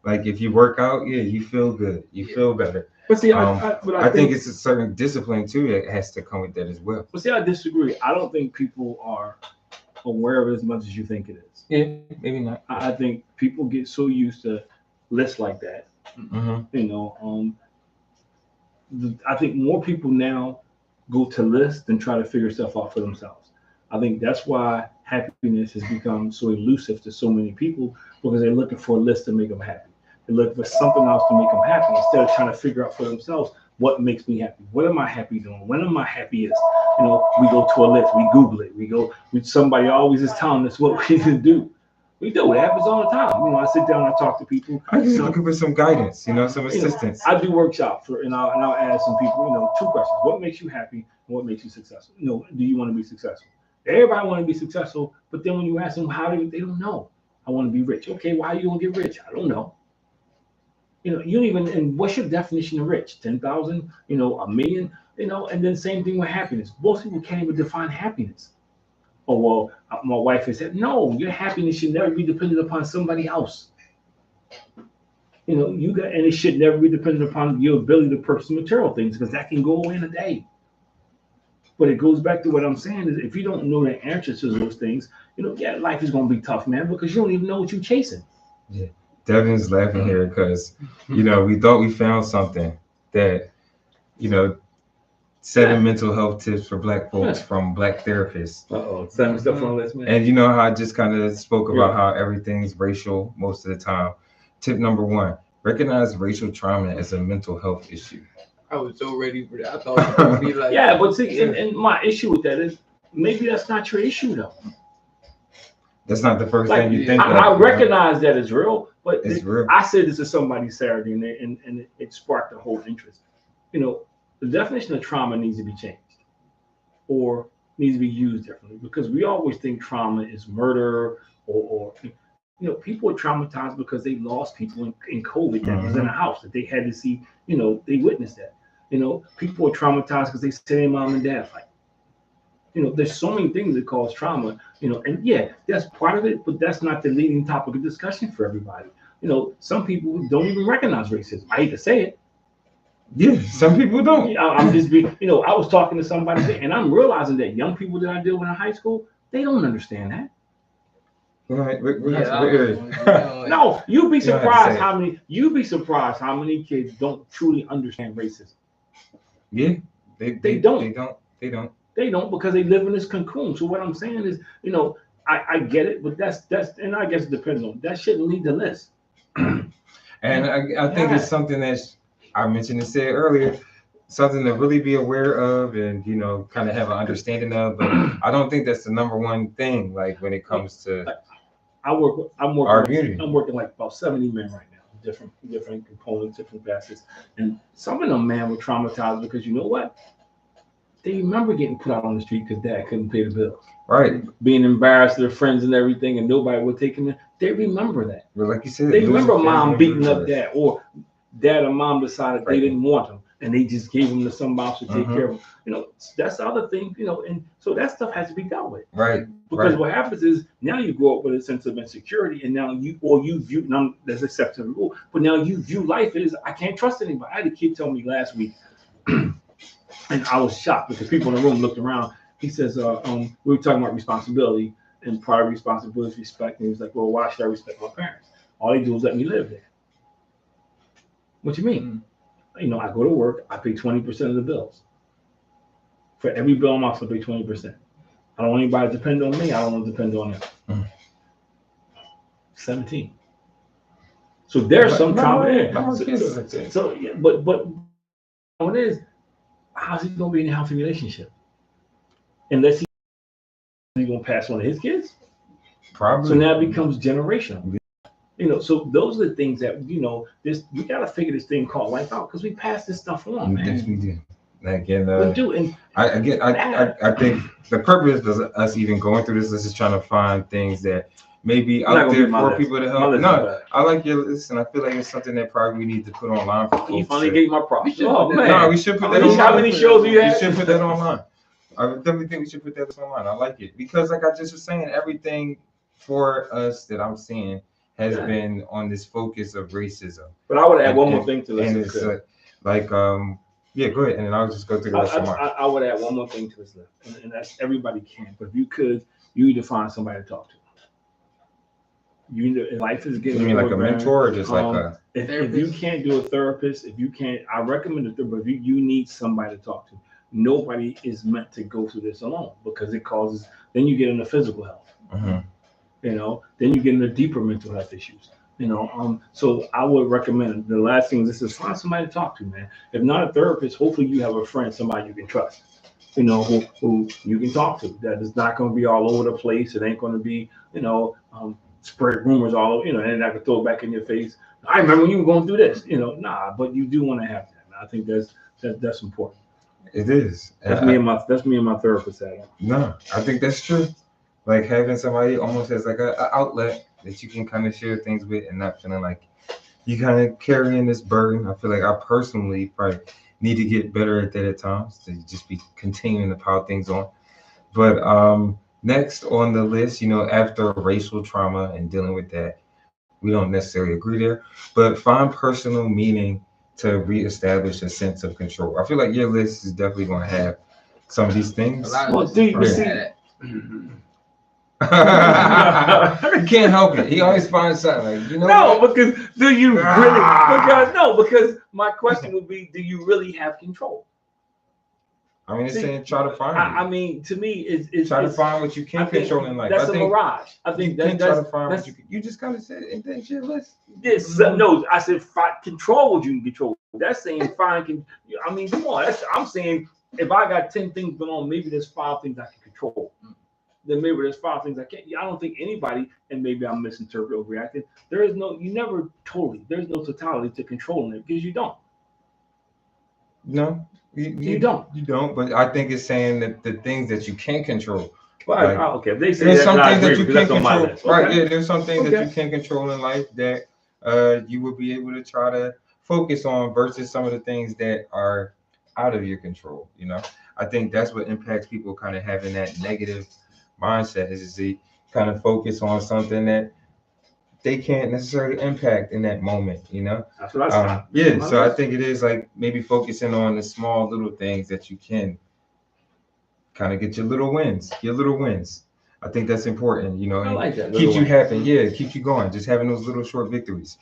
like if you work out, yeah, you feel good, you feel better. But see, I think it's a certain discipline too that has to come with that as well. But see, I disagree. I don't think people are aware of it as much as you think it is. Yeah, maybe not. I think people get so used to lists like that. Mm-hmm. I think more people now go to lists than try to figure stuff out for themselves. I think that's why happiness has become so elusive to so many people, because they're looking for a list to make them happy. They're looking for something else to make them happy instead of trying to figure out for themselves what makes me happy. What am I happy doing? When am I happiest? We go to a list, we Google it, somebody always is telling us what we need to do. We do. It happens all the time. I sit down and I talk to people. I'm just looking for some guidance, some assistance. I do workshops and I'll ask some people, 2 questions. What makes you happy and what makes you successful? Do you want to be successful? Everybody want to be successful, but then when you ask them they don't know. I want to be rich. Okay, why are you going to get rich? I don't know. You don't even, and what's your definition of rich? 10,000, a million, and then same thing with happiness. Most people can't even define happiness. Oh, well, my wife has said, no, your happiness should never be dependent upon somebody else. And it should never be dependent upon your ability to purchase material things, because that can go away in a day. But it goes back to what I'm saying is, if you don't know the answers to those things, life is going to be tough, man, because you don't even know what you're chasing. Yeah. Devin's laughing here because, we thought we found something that, 7 mental health tips for Black folks from Black therapists. 7 stuff on the list, man. And how I just kind of spoke about how everything's racial most of the time. Tip number 1, recognize racial trauma as a mental health issue. I was so ready for that. I thought it was going to be like... Yeah, but see, and my issue with that is, maybe that's not your issue, though. That's not the first thing you think of. I recognize that it's real, but it's real. I said this to somebody Saturday, and it sparked a whole interest. The definition of trauma needs to be changed, or needs to be used differently, because we always think trauma is murder, or people are traumatized because they lost people in COVID that was in a house that they had to see. They witnessed that. People are traumatized because they see their mom and dad fight. There's so many things that cause trauma, and yeah, that's part of it, but that's not the leading topic of discussion for everybody. Some people don't even recognize racism. I hate to say it. Yeah, some people don't. I'm just being, I was talking to somebody today, and I'm realizing that young people that I deal with in high school, they don't understand that. Right. No, you'd be surprised how many kids don't truly understand racism. Yeah, they don't. They don't, because they live in this cocoon. So what I'm saying is, I get it, but that's, and I guess it depends on, that shouldn't lead the list. And I think it's something that I mentioned and said earlier, something to really be aware of and, kind of have an understanding of. But I don't think that's the number one thing, like when it comes to I'm working like about 70 men right now, different components, different facets. And some of them, man, were traumatized because you know what? They remember getting put out on the street because dad couldn't pay the bills. Right. Being embarrassed to their friends and everything, and nobody would take them in. They remember that. Well, like you said, they remember mom beating up dad, or dad or mom decided they didn't want him, and they just gave him to somebody else to take care of him. That's the other thing, and so that stuff has to be dealt with. Right. Because what happens is, now you grow up with a sense of insecurity, and now you view, now there's exception to the rule, but now you view life as, I can't trust anybody. I had a kid tell me last week, and I was shocked because people in the room looked around. He says, we were talking about responsibility, and part of responsibility is respect. And he was like, well, why should I respect my parents? All they do is let me live there. What you mean? I go to work, I pay 20% of the bills. For every bill I'm off, I pay 20%. I don't want anybody to depend on me. I don't want to depend on them. 17. So there's some trauma there. So yeah, but what it is, how's he going to be in a healthy relationship? Unless he's going to pass on to his kids? Probably. So now it becomes generational. So those are the things that, we got to figure this thing called life out, because we pass this stuff on, man. Yes, we do. Again, we do. And I think the purpose of us even going through this is just trying to find things that maybe I'm not out gonna there give my for list. people to My help. list is No, bad. I like your list, and I feel like it's something that probably we need to put online for You folks. finally to- gave my props. should Oh put that- man. No, we should put that How online. many shows we We had? should put that online. I definitely think we should put that online. I like it because, like I just was saying, everything for us that I'm seeing has Yeah. been on this focus of racism. But I would add one more And- thing to And this. it's yeah, go ahead, and then I'll just go through the rest of mine. I would add one more thing to this list, and that's everybody can. But if you could, you need to find somebody to talk to. You need to, if life is getting. You mean like a overbearing, mentor or just like a? If you can't do a therapist, if you can't, I recommend a therapist. But you need somebody to talk to. Nobody is meant to go through this alone because it causes. Then you get into physical health. Mhm. You know, then you get into deeper mental health issues. You know, so I would recommend the last thing is find somebody to talk to, man. If not a therapist, hopefully you have a friend, somebody you can trust. You know, who you can talk to. That is not going to be all over the place. It ain't going to be, spread rumors all over. And I can throw it back in your face. I remember when you were going through this. Nah, but you do want to have that. And I think that's important. It is. That's me and my therapist, Adam. No, I think that's true. Like having somebody almost as like an outlet that you can kind of share things with and not feeling like you kind of carrying this burden. I feel like I personally probably need to get better at that at times to just be continuing to pile things on. But next on the list, after racial trauma and dealing with that, we don't necessarily agree there, but find personal meaning to reestablish a sense of control. I feel like your list is definitely going to have some of these things. A lot of Well, us do you probably see- had that. You can't help it. He always finds something like, No, what? because do you really? Because my question would be, do you really have control? I mean, it's See, saying try to find I it. mean, to me, it's Try to it's- find what you I can think control in life. That's I a think mirage. I you think can try to that's find what you can. You just kind of said it. That's your list. this. No, I said control what you can control. That's saying find. I mean, come on. I'm saying if I got 10 things going on, maybe there's 5 things I can control. Then maybe there's 5 things I can't. I don't think anybody, and maybe I'm misinterpreting or reacting. There's no totality to controlling it because you don't. No, You don't. You don't. But I think it's saying that the things that you can control. Well, Like, okay. If they say There's that, some then I things that agree you because can that's on my control. list. Right? Okay. Yeah. There's some things that Okay. you can control in life that you will be able to try to focus on versus some of the things that are out of your control. I think that's what impacts people kind of having that negative mindset is they kind of focus on something that they can't necessarily impact in that moment. That's what I said. Yeah. So I think it is like maybe focusing on the small little things that you can kind of get your little wins. I think that's important. I And like that. keeps you happy. Yeah, keeps you going. Just having those little short victories.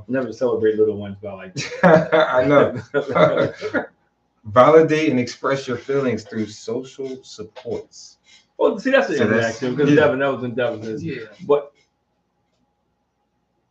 Never celebrate little ones, but I like that. I know. Validate and express your feelings through social supports. Well, see, that's the So that's- interaction because yeah. Devin, that was in Devin's. Yeah. But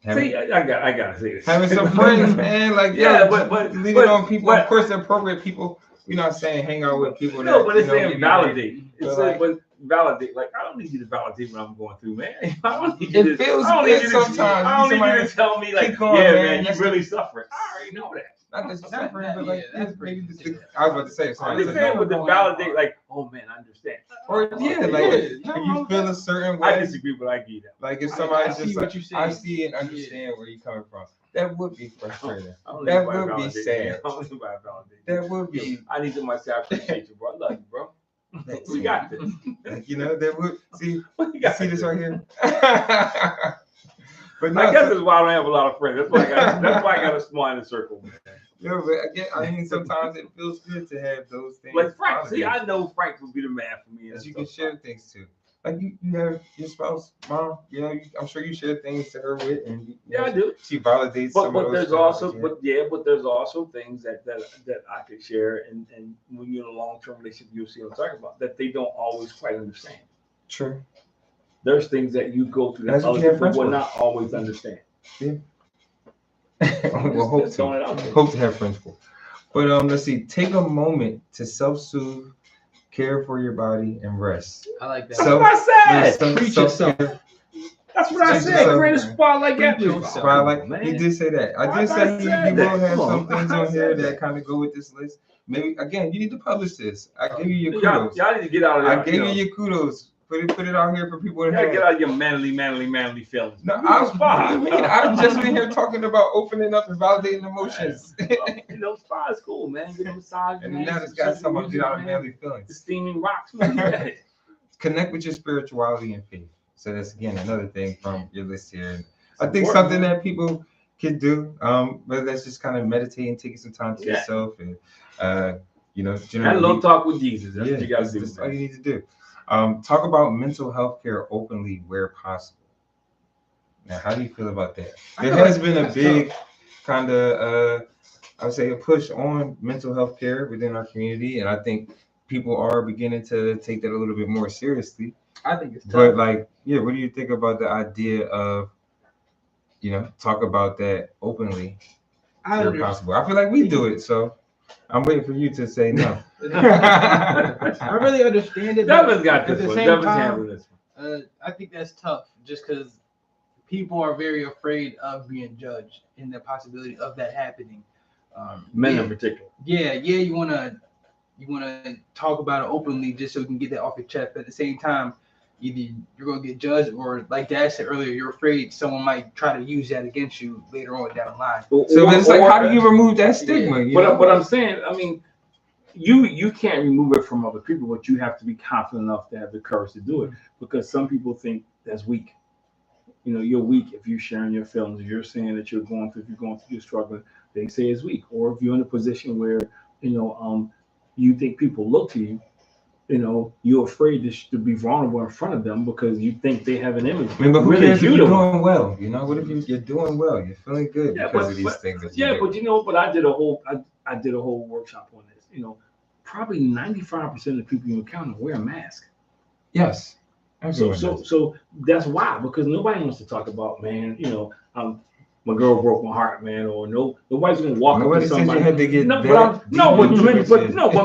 Having, see, I gotta say this. having some friends, man. Like Yeah, yo, but leave but- it on people. but- Of course, the appropriate people. You're not saying hang out with people. no, that, but it's maybe saying they- validate. but It's like- but validate. Like I don't need you to validate what I'm going through, man. I don't need It you to, feels I don't need good you to- sometimes. I don't need you Somebody to tell me like, keep going, yeah, man. man, you That's really suffering. I already know that. Not just Not suffering, that, but like yeah, that's maybe pretty- just I was about to say I something. understand with the validate, like, oh man, I understand. Or yeah, like you feel a certain I way. disagree, but I get that. Like if I somebody's see just what like, you're I saying. see and understand where you're coming from. That would be frustrating. I don't That need anybody would be validate sad. me. I don't need anybody validate me. That would be, I need somebody to say I appreciate you, bro. I love you, bro. We got this. like, that would see. We You got see this right here. But I no, guess that's why I don't have a lot of friends. That's why I got a small inner circle, man. no, but I mean, sometimes it feels good to have those things. Like Frank, see, validated I know Frank would be the man for me. that you can share things to. Like you have your spouse, mom. I'm sure you share things to her with, and Yeah, I do. she validates But some of those there's things also that you have. but there's also things that I could share, and when you're in a long term relationship, you'll see what I'm talking about. That they don't always quite understand. True. There's things that you go through that That's what other you have people friends will for. not always understand. Well, hope Just throwing it out to. there. Hope to have friends for. But let's see. Take a moment to self-soothe, care for your body, and rest. I like that. That's So- what I said. Preach self-care. That's what I Preach said. yourself. Create a spotlight Preach atmosphere. yourself. Spotlight. Man. He did say that. I I did say you said will that. have Come some on. things I on here said that that. kind of go with this list. Maybe again, you need to publish this. I give you your Y'all kudos. need to get out of there. I gave you your kudos Put it out here for people to You gotta have. get out your manly feelings. No, Spa. I've just been here talking about opening up and validating emotions. Spa is cool, man. Get a massage, And man. now this guy's talking about get out of manly The feelings. steaming rocks, man. Yeah. Connect with your spirituality and faith. So that's again another thing from your list here. And I think Work, something man. that people can do, whether that's just kind of meditating, taking some time to yourself, and Have a generally, little talk with Jesus. That's what you gotta that's, do. that's all Man. you need to do. Talk about mental health care openly where possible. Now, how do you feel about that? There has been a big kind of, I would say, a push on mental health care within our community, and I think people are beginning to take that a little bit more seriously. I think it's tough. But like, yeah, what do you think about the idea of, talk about that openly where possible? I feel like we do it, so I'm waiting for you to say no. I really understand it. Devin's got at this the one. same Devin's time, handling this one. I think that's tough just because people are very afraid of being judged and the possibility of that happening. Men in particular. Yeah, you wanna talk about it openly just so you can get that off your chest. But at the same time, either you're gonna get judged or, like Dad said earlier, you're afraid someone might try to use that against you later on down the line. So it's like, how do you remove that stigma? But I'm saying, I mean, you can't remove it from other people, but you have to be confident enough to have the courage to do it, because some people think that's weak. You're weak if you're sharing your feelings. If you're saying that you're going through, you're struggling, they say it's weak. Or if you're in a position where, you think people look to you, you're afraid to be vulnerable in front of them because you think they have an image. I mean, but who cares if you're doing well? What if you're doing well? You're feeling good because of these things that you're doing. But I did a whole workshop on this. Probably 95% of the people you encounter wear a mask. Yes. So that's why, because nobody wants to talk about, man, my girl broke my heart, man, or nobody's gonna walk up to somebody. But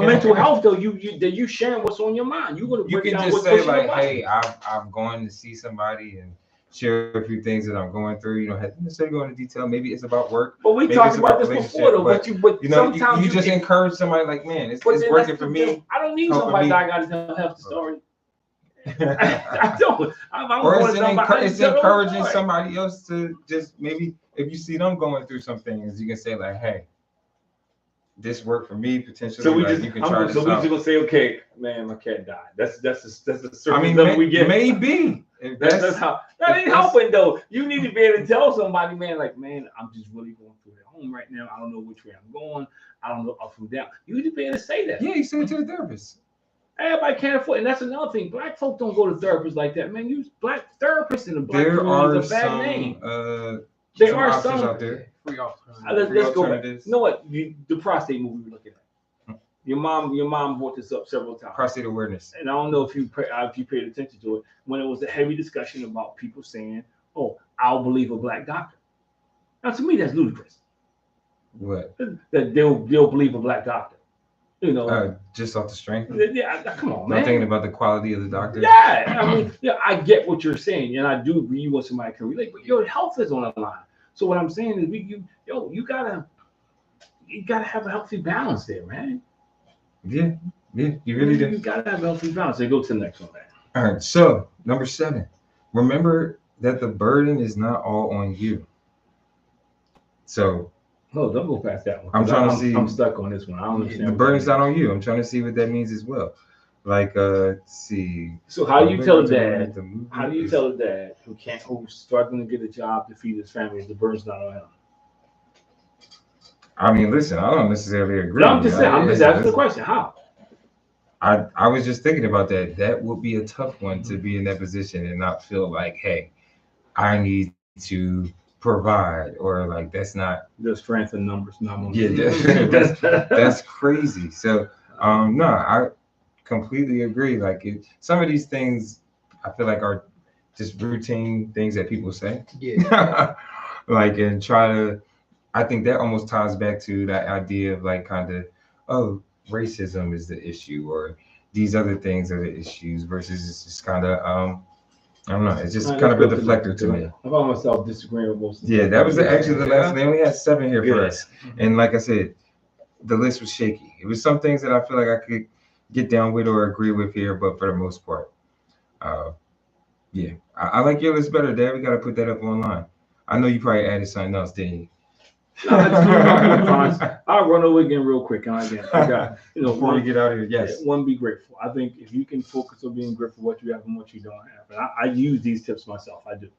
mental health though, you sharing what's on your mind. You can just say like, hey, I'm going to see somebody and share a few things that I'm going through. You don't have to necessarily go into detail. Maybe it's about work. But we talked about this before though. But sometimes you just encourage somebody like, man, it's working for me. I don't need somebody that I got to tell half the story. I don't. It's encouraging somebody else to just maybe, if you see them going through some things, you can say like, hey, this worked for me potentially. So you can try this out. So we just gonna say, okay, man, my cat died. That's the service level we get. Maybe that's how. That ain't helping though. You need to be able to tell somebody, man, like, man, I'm just really going through it at home right now. I don't know which way I'm going. I don't know up from down. You need to be able to say that. Yeah, you say it to the therapist. Everybody can't afford, and that's another thing. Black folk don't go to therapists like that, man. Use black therapists in the black community is a bad name. There are some out there. Free let's go back. You know what? The prostate movie we're looking at. Your mom brought this up several times. Prostate awareness. And I don't know if you paid attention to it when it was a heavy discussion about people saying, "Oh, I'll believe a black doctor." Now, to me, that's ludicrous. What? That they'll believe a black doctor. Just off the strength. Yeah, come on, man. Not thinking about the quality of the doctor. Yeah, I mean, I get what you're saying, and I do agree you want somebody can relate, but your health is on the line. So what I'm saying is, you gotta have a healthy balance there, man. Yeah, you really do. You gotta have a healthy balance. So go to the next one, man. All right, so number 7, remember that the burden is not all on you. So. No, don't go past that one. I'm trying to see. I'm stuck on this one. I don't understand. The burden's not on you. I'm trying to see what that means as well. Like, let's see. So how do you tell a dad? How do you tell a dad who's struggling to get a job to feed his family? The burden's not on him. I mean, listen, I don't necessarily agree. No, I'm just saying. I'm just asking the question. How? I was just thinking about that. That would be a tough one to be in that position and not feel like, hey, I need to provide, or like that's not the strength in numbers. That's crazy. So no, I completely agree. Like some of these things I feel like are just routine things that people say. Yeah. Like, and try to, I think that almost ties back to that idea of like kind of, oh, racism is the issue, or these other things are the issues, versus it's just kind of I don't know. It's just kind of a deflector to me. I found myself disagreeing with most of them. Yeah, that was actually the last. They only had 7 here for us, and like I said, the list was shaky. It was some things that I feel like I could get down with or agree with here, but for the most part, Yeah, I like your list better, Dad. We gotta put that up online. I know you probably added something else, didn't you? No, I just I'll run over again real quick. And again, I got before we get out of here. Yes. One, be grateful. I think if you can focus on being grateful for what you have and what you don't have, and I use these tips myself. I do,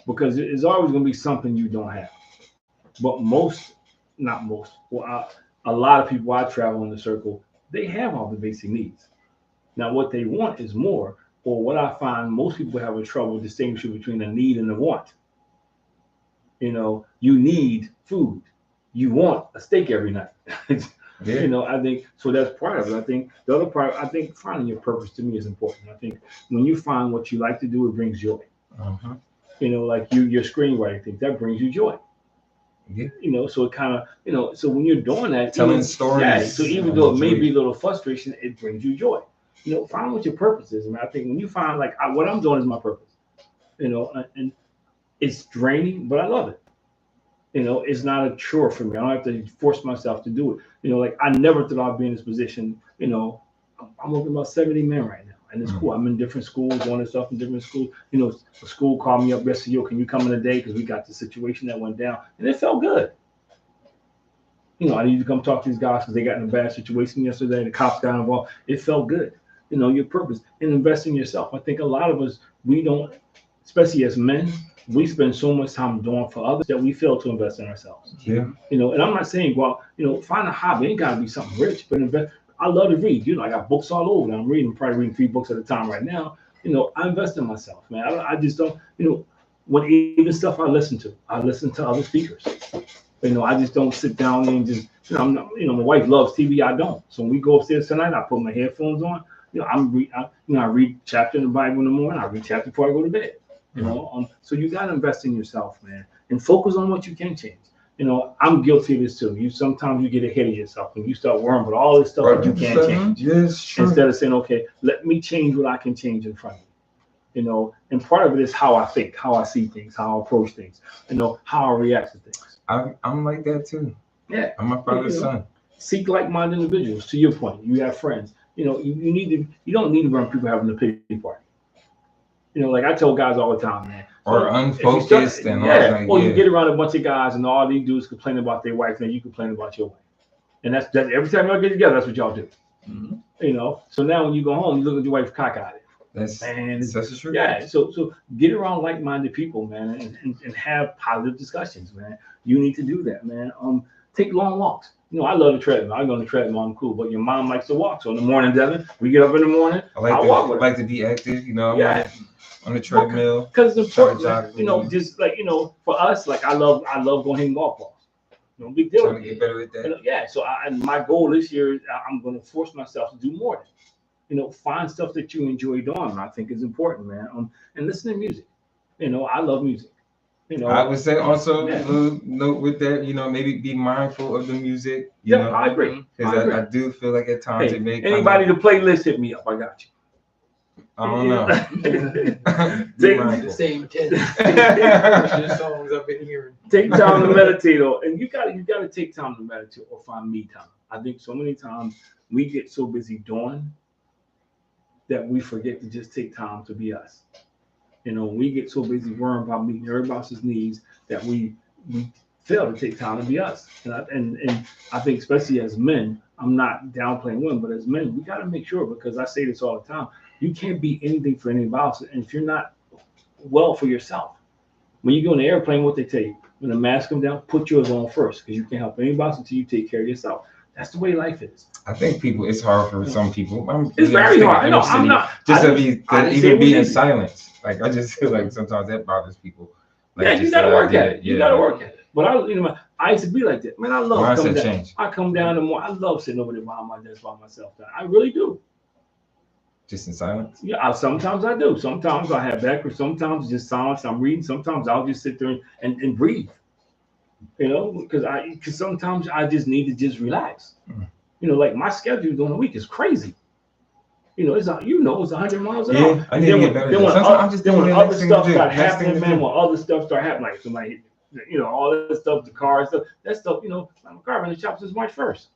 because it's always going to be something you don't have. But not most, a lot of people I travel in the circle, they have all the basic needs. Now, what they want is more, or what I find most people have trouble distinguishing between a need and a want. You need food. You want a steak every night. Yeah. I think so. That's part of it. I think the other part, finding your purpose to me is important. I think when you find what you like to do, it brings joy. Uh-huh. Like your screenwriting thing, that brings you joy. Yeah. So it kind of, so when you're doing that, telling stories. Yeah. So even though it may be a little frustration, it brings you joy. Find what your purpose is. I think when you find what I'm doing is my purpose. And it's draining, but I love it. It's not a chore for me. I don't have to force myself to do it. I never thought I'd be in this position. I'm working about 70 men right now, and it's cool. I'm in different schools, doing this stuff in different schools. A school called me up yesterday, can you come in today? Because we got the situation that went down, and it felt good. I need to come talk to these guys because they got in a bad situation yesterday. The cops got involved. It felt good. Your purpose and invest in yourself. I think a lot of us, we don't, especially as men, we spend so much time doing for others that we fail to invest in ourselves. Yeah. And I'm not saying, find a hobby. It ain't gotta be something rich, but invest. I love to read. I got books all over. I'm probably reading 3 books at a time right now. I invest in myself, man. I just don't, when even stuff I listen to other speakers. I just don't sit down and just, I'm not, my wife loves TV. I don't. So when we go upstairs tonight, I put my headphones on. I read chapter in the Bible in the morning. I read chapter before I go to bed. So you got to invest in yourself, man, and focus on what you can change. I'm guilty of this too. Sometimes you get ahead of yourself and you start worrying about all this stuff that you can't change. Yes, true. Instead of saying, okay, let me change what I can change in front of you. And part of it is how I think, how I see things, how I approach things, how I react to things. I'm like that too. Yeah. I'm my father's son. Seek like-minded individuals. To your point, you have friends. You don't need to run people having a pity party. I tell guys all the time, man. Or unfocused you get around a bunch of guys and all they do is complain about their wife, and you complain about your wife. And that's every time y'all get together, that's what y'all do. Mm-hmm. So now when you go home, you look at your wife cockeyed. That's the truth. Yeah. So get around like-minded people, man, and have positive discussions, man. You need to do that, man. Take long walks. I love the treadmill. I go on the treadmill. I'm cool. But your mom likes to walk. So in the morning, Devin, we get up in the morning. I like to be active. On the treadmill. Because it's important. Just for us, I love going hitting golf balls. No big deal. Trying to get better at that. So my goal this year is I'm going to force myself to do more. Find stuff that you enjoy doing. And I think is important, man. And listen to music. I love music. I would say also note with that, maybe be mindful of the music. I agree. Because I do feel like at times it may. Anybody to playlist, hit me up. I got you. I don't know. The same 10 songs I've been hearing. Take time to meditate, and you gotta take time to meditate or find me time. I think so many times we get so busy doing that we forget to just take time to be us. We get so busy worrying about meeting everybody else's needs that we fail to take time to be us. And I think especially as men, I'm not downplaying women, but as men, we got to make sure, because I say this all the time, you can't be anything for anybody else. And if you're not well for yourself, when you go in the airplane, what they tell you, when the mask comes down, put yours on first, because you can't help anybody else until you take care of yourself. That's the way life is. I think it's hard for some people. It's very hard. I know. I'm not. Just to be in silence. I just feel like sometimes that bothers people. You got to work at it. You got to work at it. But I used to be like that. Man, I love coming down. Change. I come down the morning. I love sitting over there behind my desk by myself. I really do. Just in silence? Yeah, sometimes I do. Sometimes I have backwards. Sometimes it's just silence. I'm reading. Sometimes I'll just sit there and breathe. Because sometimes I just need to just relax. My schedule during the week is crazy. It's 100 miles an hour. I need to get better. Then when other stuff start happening, man, when other stuff start happening, like somebody, all that stuff, the car stuff, that stuff, my car been in the shop since March 1st.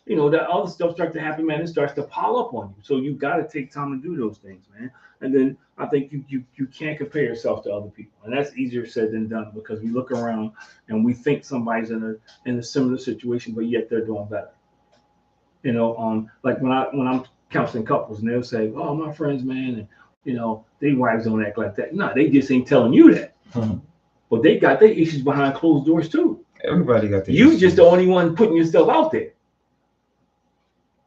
that other stuff starts to happen, man. It starts to pile up on you. So you got to take time to do those things, man. And then I think you can't compare yourself to other people, and that's easier said than done because we look around and we think somebody's in a similar situation, but yet they're doing better. Like when I'm counseling couples, and they'll say, "Oh, my friends, man, and they wives don't act like that." No, they just ain't telling you that, but they got their issues behind closed doors too. Everybody got their You issues. just the only one putting yourself out there.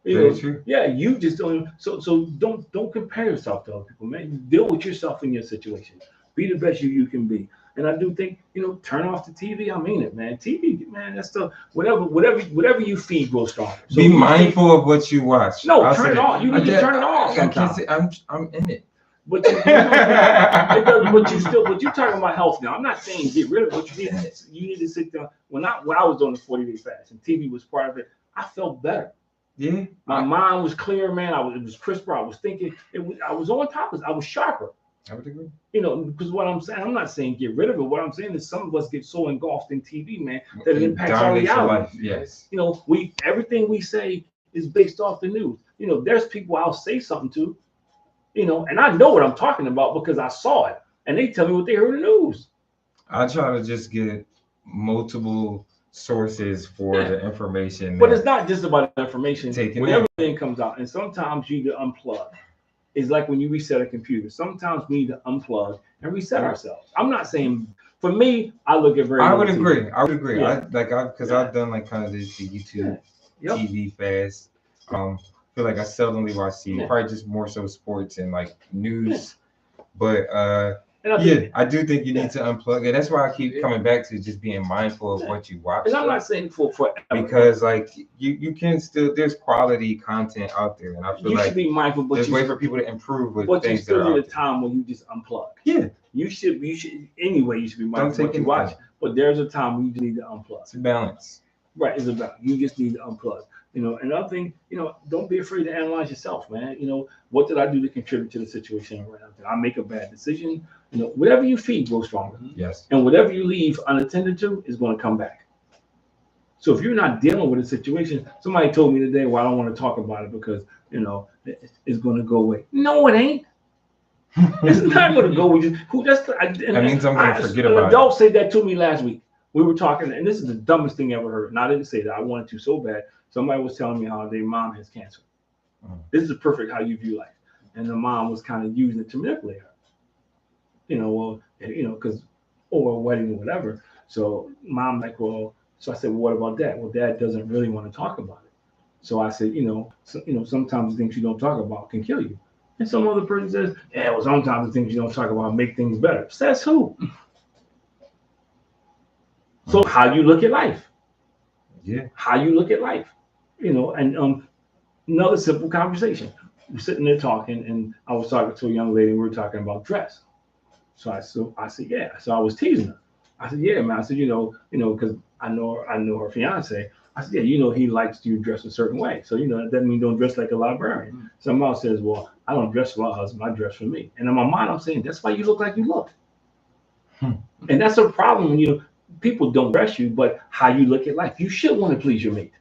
Very true. Yeah, you just don't. So don't compare yourself to other people, man. Deal with yourself in your situation. Be the best you can be. And I do think turn off the TV. I mean it, man. TV, man. That's the whatever you feed grows stronger. So be mindful of what you watch. No, turn it off. You need to turn it off. I can't say I'm in it. But it does, but you're talking about health now. I'm not saying get rid of it. But you need to sit down. When I was on the 40-day fast and TV was part of it, I felt better. Yeah, my mind was clear, man. It was crisper. I was thinking. I was on top of it. I was sharper. I would agree. Because what I'm saying, I'm not saying get rid of it. What I'm saying is some of us get so engulfed in TV, man, that it impacts our reality. Yes. Everything we say is based off the news. There's people I'll say something to, and I know what I'm talking about because I saw it, and they tell me what they heard in the news. I try to just get multiple sources for the information. But it's not just about information. When everything everything comes out, and sometimes you need to unplug. It's like when you reset a computer. Sometimes we need to unplug and reset ourselves. I'm not saying for me, I look at very. I would agree. Yeah. I've done like kind of the YouTube TV fast. Feel like I seldomly watch TV. Probably just more so sports and like news. But I do think you need to unplug it. That's why I keep coming back to just being mindful of what you watch. And I'm not saying for because like you can still there's quality content out there, and I feel like you should be mindful. But there's way for people to improve with but things you still that are need a time when you just unplug. Yeah, you should anyway. You should be mindful of what you watch. But there's a time when you just need to unplug. It's a balance. Right, it's a balance. You just need to unplug. Another thing, don't be afraid to analyze yourself, man. What did I do to contribute to the situation right now? Did I make a bad decision? Whatever you feed grows stronger. Yes. And whatever you leave unattended to is going to come back. So if you're not dealing with a situation, somebody told me today, well, I don't want to talk about it because, it's going to go away. No, it ain't. It's not going to go away. That means I'm going to forget about it. An adult said that to me last week. We were talking, and this is the dumbest thing I ever heard. And I didn't say that. I wanted to so bad. Somebody was telling me how their mom has cancer. This is perfect how you view life. And the mom was kind of using it to manipulate her. Because or a wedding or whatever. So mom like, well, so I said, well, what about that? Well, dad doesn't really want to talk about it. So I said, sometimes the things you don't talk about can kill you. And some other person says, yeah, well, sometimes the things you don't talk about make things better. Says who? So how you look at life. Yeah. How you look at life. And another simple conversation. We're sitting there talking, and I was talking to a young lady, and we were talking about dress. So I said, yeah. So I was teasing her. I said, yeah, man. I said, because I know her fiance. I said, yeah, he likes you dress a certain way. So, that doesn't mean don't dress like a librarian. Somebody else says, well, I don't dress for my husband, I dress for me. And in my mind, I'm saying, that's why you look like you look. And that's a problem when people don't dress you, but how you look at life. You should want to please your mate.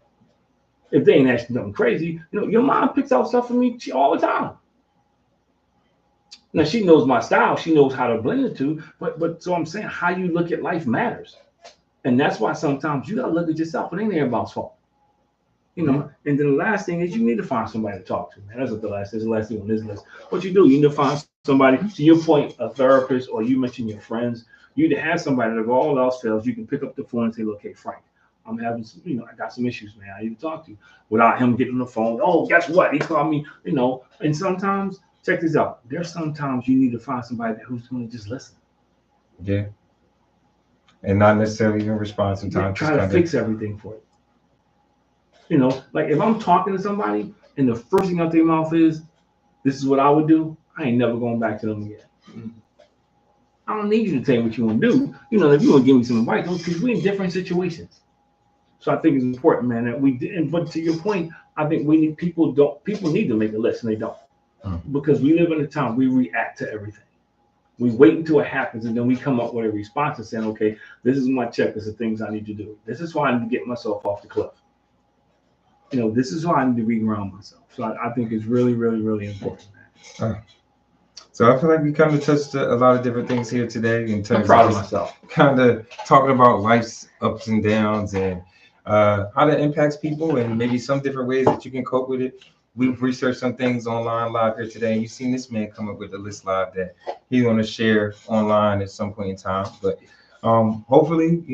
If they ain't asking nothing crazy, your mom picks out stuff for me all the time. Now she knows my style, she knows how to blend the two, but so I'm saying how you look at life matters. And that's why sometimes you gotta look at yourself. It ain't everybody's fault. And then the last thing is you need to find somebody to talk to, man. That's what the last thing on this list. What you do, you need to find somebody, to your point, a therapist, or you mentioned your friends. You need to have somebody that if all else fails, you can pick up the phone and say, look, hey, Frank, I'm having some, I got some issues, man. I need to talk to you. Without him getting on the phone, oh, guess what? He called me, and sometimes, check this out. There's sometimes you need to find somebody who's going to just listen. Yeah. And not necessarily even respond sometimes. Try to fix everything for you. Like if I'm talking to somebody and the first thing out their mouth is, this is what I would do, I ain't never going back to them again. I don't need you to tell me what you want to do. If you want to give me some advice, because we're in different situations. So I think it's important, man, that we did. But to your point, I think people need to make a list and they don't. Because we live in a time we react to everything. We wait until it happens and then we come up with a response and saying, okay, this is my checklist of things I need to do. This is why I need to get myself off the cliff. this is why I need to reground myself. So I think it's really, really, really important. So I feel like we kind of touched a lot of different things here today in I'm terms proud of of just myself. kind of talking about life's ups and downs and how that impacts people and maybe some different ways that you can cope with it. We've researched some things online live here today, and you've seen this man come up with a list live that he's going to share online at some point in time. But hopefully,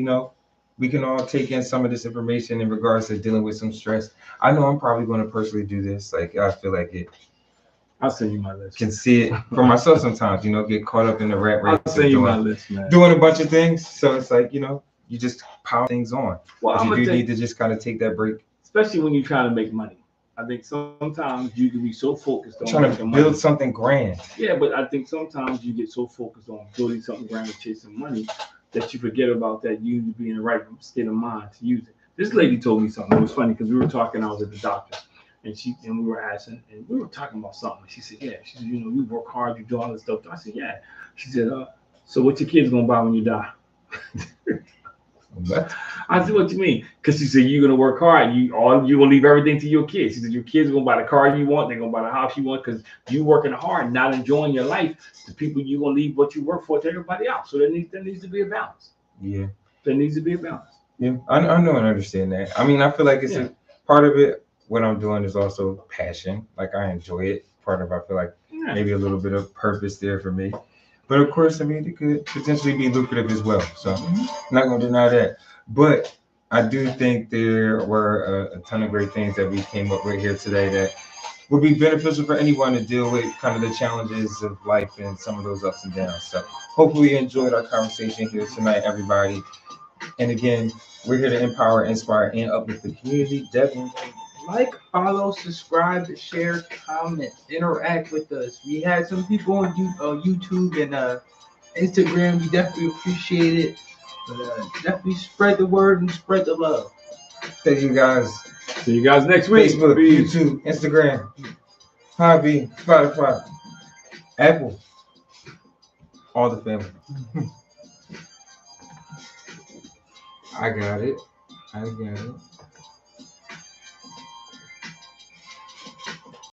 we can all take in some of this information in regards to dealing with some stress. I know I'm probably going to personally do this. Like I feel like it I'll send you my list. can see it for myself sometimes, get caught up in the rat race I'll of send you my list, man. doing a bunch of things. So it's like, you just pile things on. Well, But I'm you do gonna need to just kind of take that break. especially when you're trying to make money. I think sometimes you can be so focused on Trying to making build money. something grand. Yeah, but I think sometimes you get so focused on building something grand and chasing money that you forget about that you need to be in the right state of mind to use it. This lady told me something. It was funny because we were talking. I was at the doctor, and we were asking, and we were talking about something. She said, "Yeah." She said, "You work hard, you do all this stuff." I said, "Yeah." She said, "So what your kids gonna buy when you die?" What? I said, "What you mean?" Because she said, "You're gonna work hard. You gonna leave everything to your kids." She said, "Your kids are gonna buy the car you want. They're gonna buy the house you want because you working hard, not enjoying your life. The people you gonna leave what you work for to everybody else. So there needs to be a balance. Yeah. There needs to be a balance." Yeah. I know and understand that. I mean, I feel like it's a part of it. What I'm doing is also passion. Like I enjoy it. Part of I feel like maybe a little bit of purpose there for me. But of course, I mean, it could potentially be lucrative as well. So I'm not going to deny that. But I do think there were a ton of great things that we came up with here today that would be beneficial for anyone to deal with kind of the challenges of life and some of those ups and downs. So hopefully you enjoyed our conversation here tonight, everybody. And again, we're here to empower, inspire, and uplift the community. Devin, Like, follow, subscribe, share, comment, interact with us. We had some people on YouTube and Instagram. We definitely appreciate it. But definitely spread the word and spread the love. thank you guys. See you guys next week. Facebook, Peace. YouTube, Instagram, Hobby, Spotify, Apple, all the family. I got it.